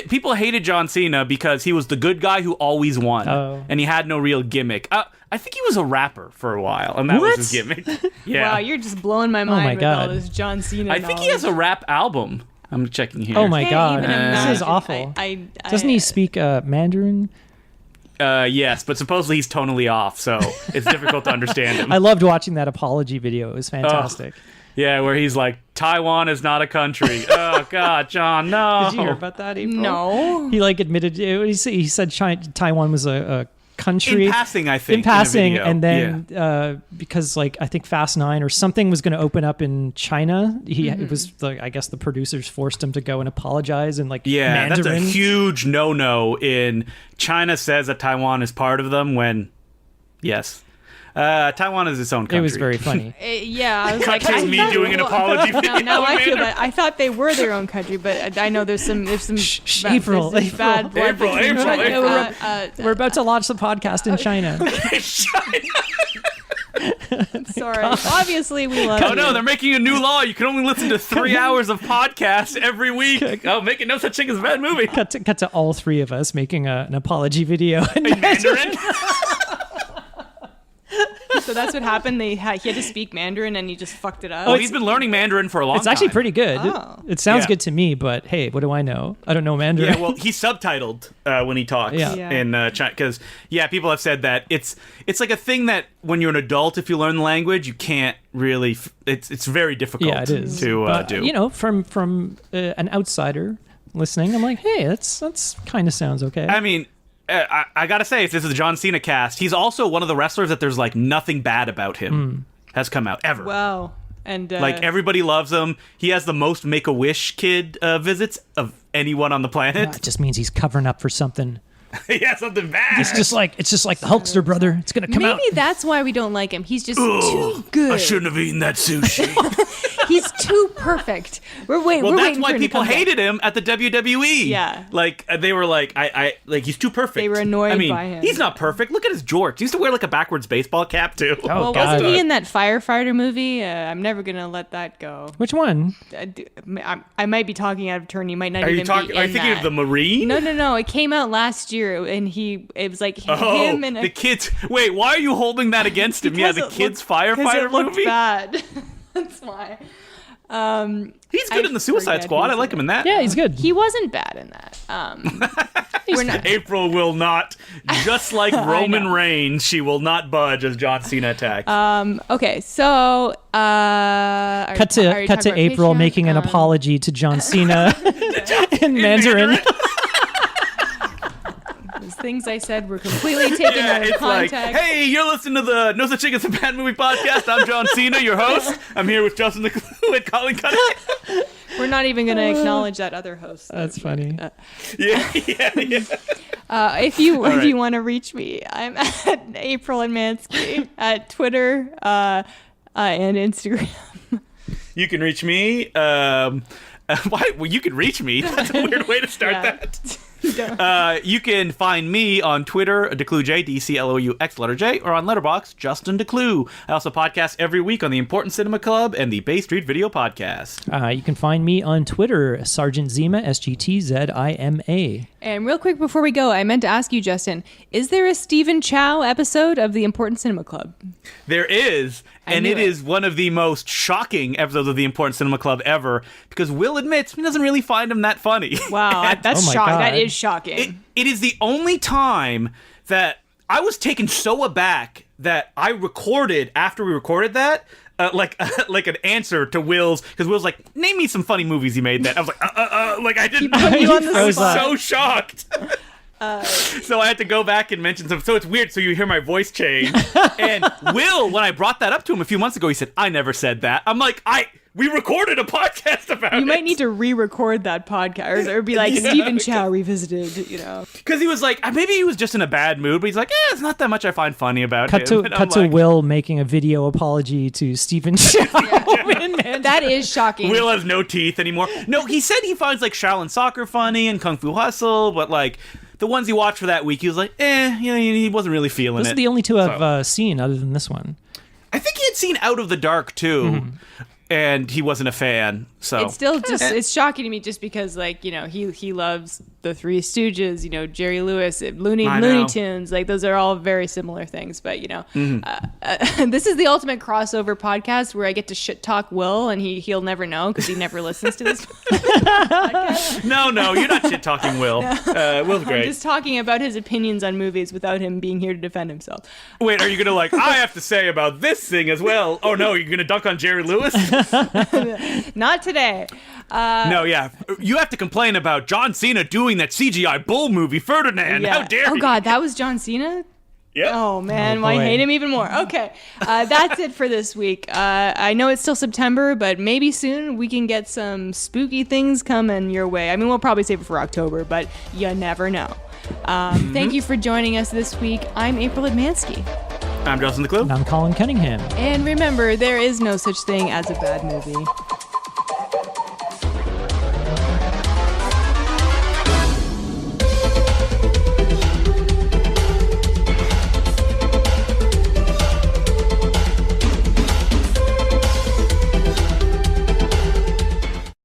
people hated John Cena because he was the good guy who always won, and he had no real gimmick. I think he was a rapper for a while, and that was his gimmick. Yeah. Wow, you're just blowing my mind with all this John Cena. I think he has a rap album. I'm checking here. Oh my god, this is awful. Doesn't he speak Mandarin? Yes, but supposedly he's tonally off, so it's difficult to understand him. I loved watching that apology video. It was fantastic. Yeah, where he's like, Taiwan is not a country. Oh, God, John, no. Did you hear about that, April? No. He admitted, he said Taiwan was a country. In passing, I think. In passing, and then because I think Fast 9 or something was going to open up in China, it was I guess the producers forced him to go and apologize in Mandarin. That's a huge no-no in China says that Taiwan is part of them when, yes. Taiwan is its own country. It was very funny. I was like, me doing an apology video. Now I feel that. I thought they were their own country, but I know there's some April. bad blood. April. We're about to launch the podcast in China. Sorry. Obviously, we love Oh, no, they're making a new law. You can only listen to 3 hours of podcast every week. Oh, making no such thing as a bad movie. Cut to all three of us making an apology video in Mandarin. So that's what happened. He had to speak Mandarin, and he just fucked it up. Oh, he's been learning Mandarin for a long time. It's actually pretty good. Oh. It sounds good to me, but hey, what do I know? I don't know Mandarin. Yeah, well, he's subtitled when he talks in China. Because, people have said that it's like a thing that when you're an adult, if you learn the language, you can't really... It's very difficult it is. to do. From an outsider listening, I'm like, hey, that's kind of sounds okay. I mean... I gotta say, if this is the John Cena cast, he's also one of the wrestlers that there's nothing bad about him has come out ever. Wow. And everybody loves him. He has the most Make-A-Wish kid visits of anyone on the planet. It just means he's covering up for something. Yeah, something bad. It's just like the Hulkster brother. It's gonna come out. Maybe that's why we don't like him. He's just too good. I shouldn't have eaten that sushi. He's too perfect. That's why people hated him at the WWE. Yeah. They were he's too perfect. They were annoyed by him. He's not perfect. Look at his jorts. He used to wear a backwards baseball cap too. Oh, wasn't he in that firefighter movie? I'm never gonna let that go. Which one? I might be talking out of turn. You might not Are even you talking? Are you thinking of the Marine? No. It came out last year, and it was him and the kids. Wait, why are you holding that against him? Yeah, the kids firefighter movie. Movie. Bad. That's why. He's good in the Suicide Squad. I like him in that. Yeah, he's good. He wasn't bad in that. April will not, just like Roman Reigns, she will not budge as John Cena attacks. Okay, so cut to April making an apology to John Cena in Mandarin. Those things I said were completely taken out of context. Hey, you're listening to the No Such Thing as a Bad Movie podcast. I'm John Cena, your host. I'm here with Justin DeClue and Colin Cunningham. We're not even going to acknowledge that other host. That's funny. If you want to reach me, I'm at April and Mansky at Twitter and Instagram. You can reach me. Why? Well, you can reach me. That's a weird way to start that. You can find me on Twitter, DeClueJ, DCLOUX, or on Letterboxd, Justin DeClue. I also podcast every week on the Important Cinema Club and the Bay Street Video Podcast. You can find me on Twitter, Sergeant Zima, SGTZIMA. And real quick before we go, I meant to ask you, Justin, is there a Stephen Chow episode of the Important Cinema Club? There is, and it is one of the most shocking episodes of the Important Cinema Club ever, because Will admits he doesn't really find him that funny. Wow, that's shocking. That is shocking. It is the only time that I was taken so aback that I recorded, after we recorded that, like an answer to Will's, because Will's like, name me some funny movies he made that. I was like, I didn't know. I was so shocked. So I had to go back and mention some. So it's weird. So you hear my voice change. And Will, when I brought that up to him a few months ago, he said, I never said that. I'm like, we recorded a podcast about it. You might need to re-record that podcast, or be like, Stephen Chow revisited, Because he was like, maybe he was just in a bad mood, but he's like, it's not that much I find funny about him. Cut to Will making a video apology to Stephen Chow. That is shocking. Will has no teeth anymore. No, he said he finds like Shaolin Soccer funny and Kung Fu Hustle, but like the ones he watched for that week, he was like, he wasn't really feeling it. Those are the only two I've seen other than this one. I think he had seen Out of the Dark too. Mm-hmm. and he wasn't a fan. So it's still just it's shocking to me just because like he loves the Three Stooges, Jerry Lewis, Looney Tunes, like those are all very similar things. But this is the ultimate crossover podcast where I get to shit talk Will, and he'll never know because he never listens to this podcast. No, you're not shit talking Will. Will's great. I'm just talking about his opinions on movies without him being here to defend himself. Wait, are you gonna I have to say about this thing as well? Oh no, you're gonna dunk on Jerry Lewis? Not today. No, yeah. You have to complain about John Cena doing that CGI bull movie, Ferdinand. Yeah. How dare you? Oh, God, that was John Cena? Yep. Oh, man, I hate him even more. Okay, that's it for this week. I know it's still September, but maybe soon we can get some spooky things coming your way. I mean, we'll probably save it for October, but you never know. Thank you for joining us this week. I'm April Admansky. I'm Justin the Clue. And I'm Colin Cunningham. And remember, there is no such thing as a bad movie.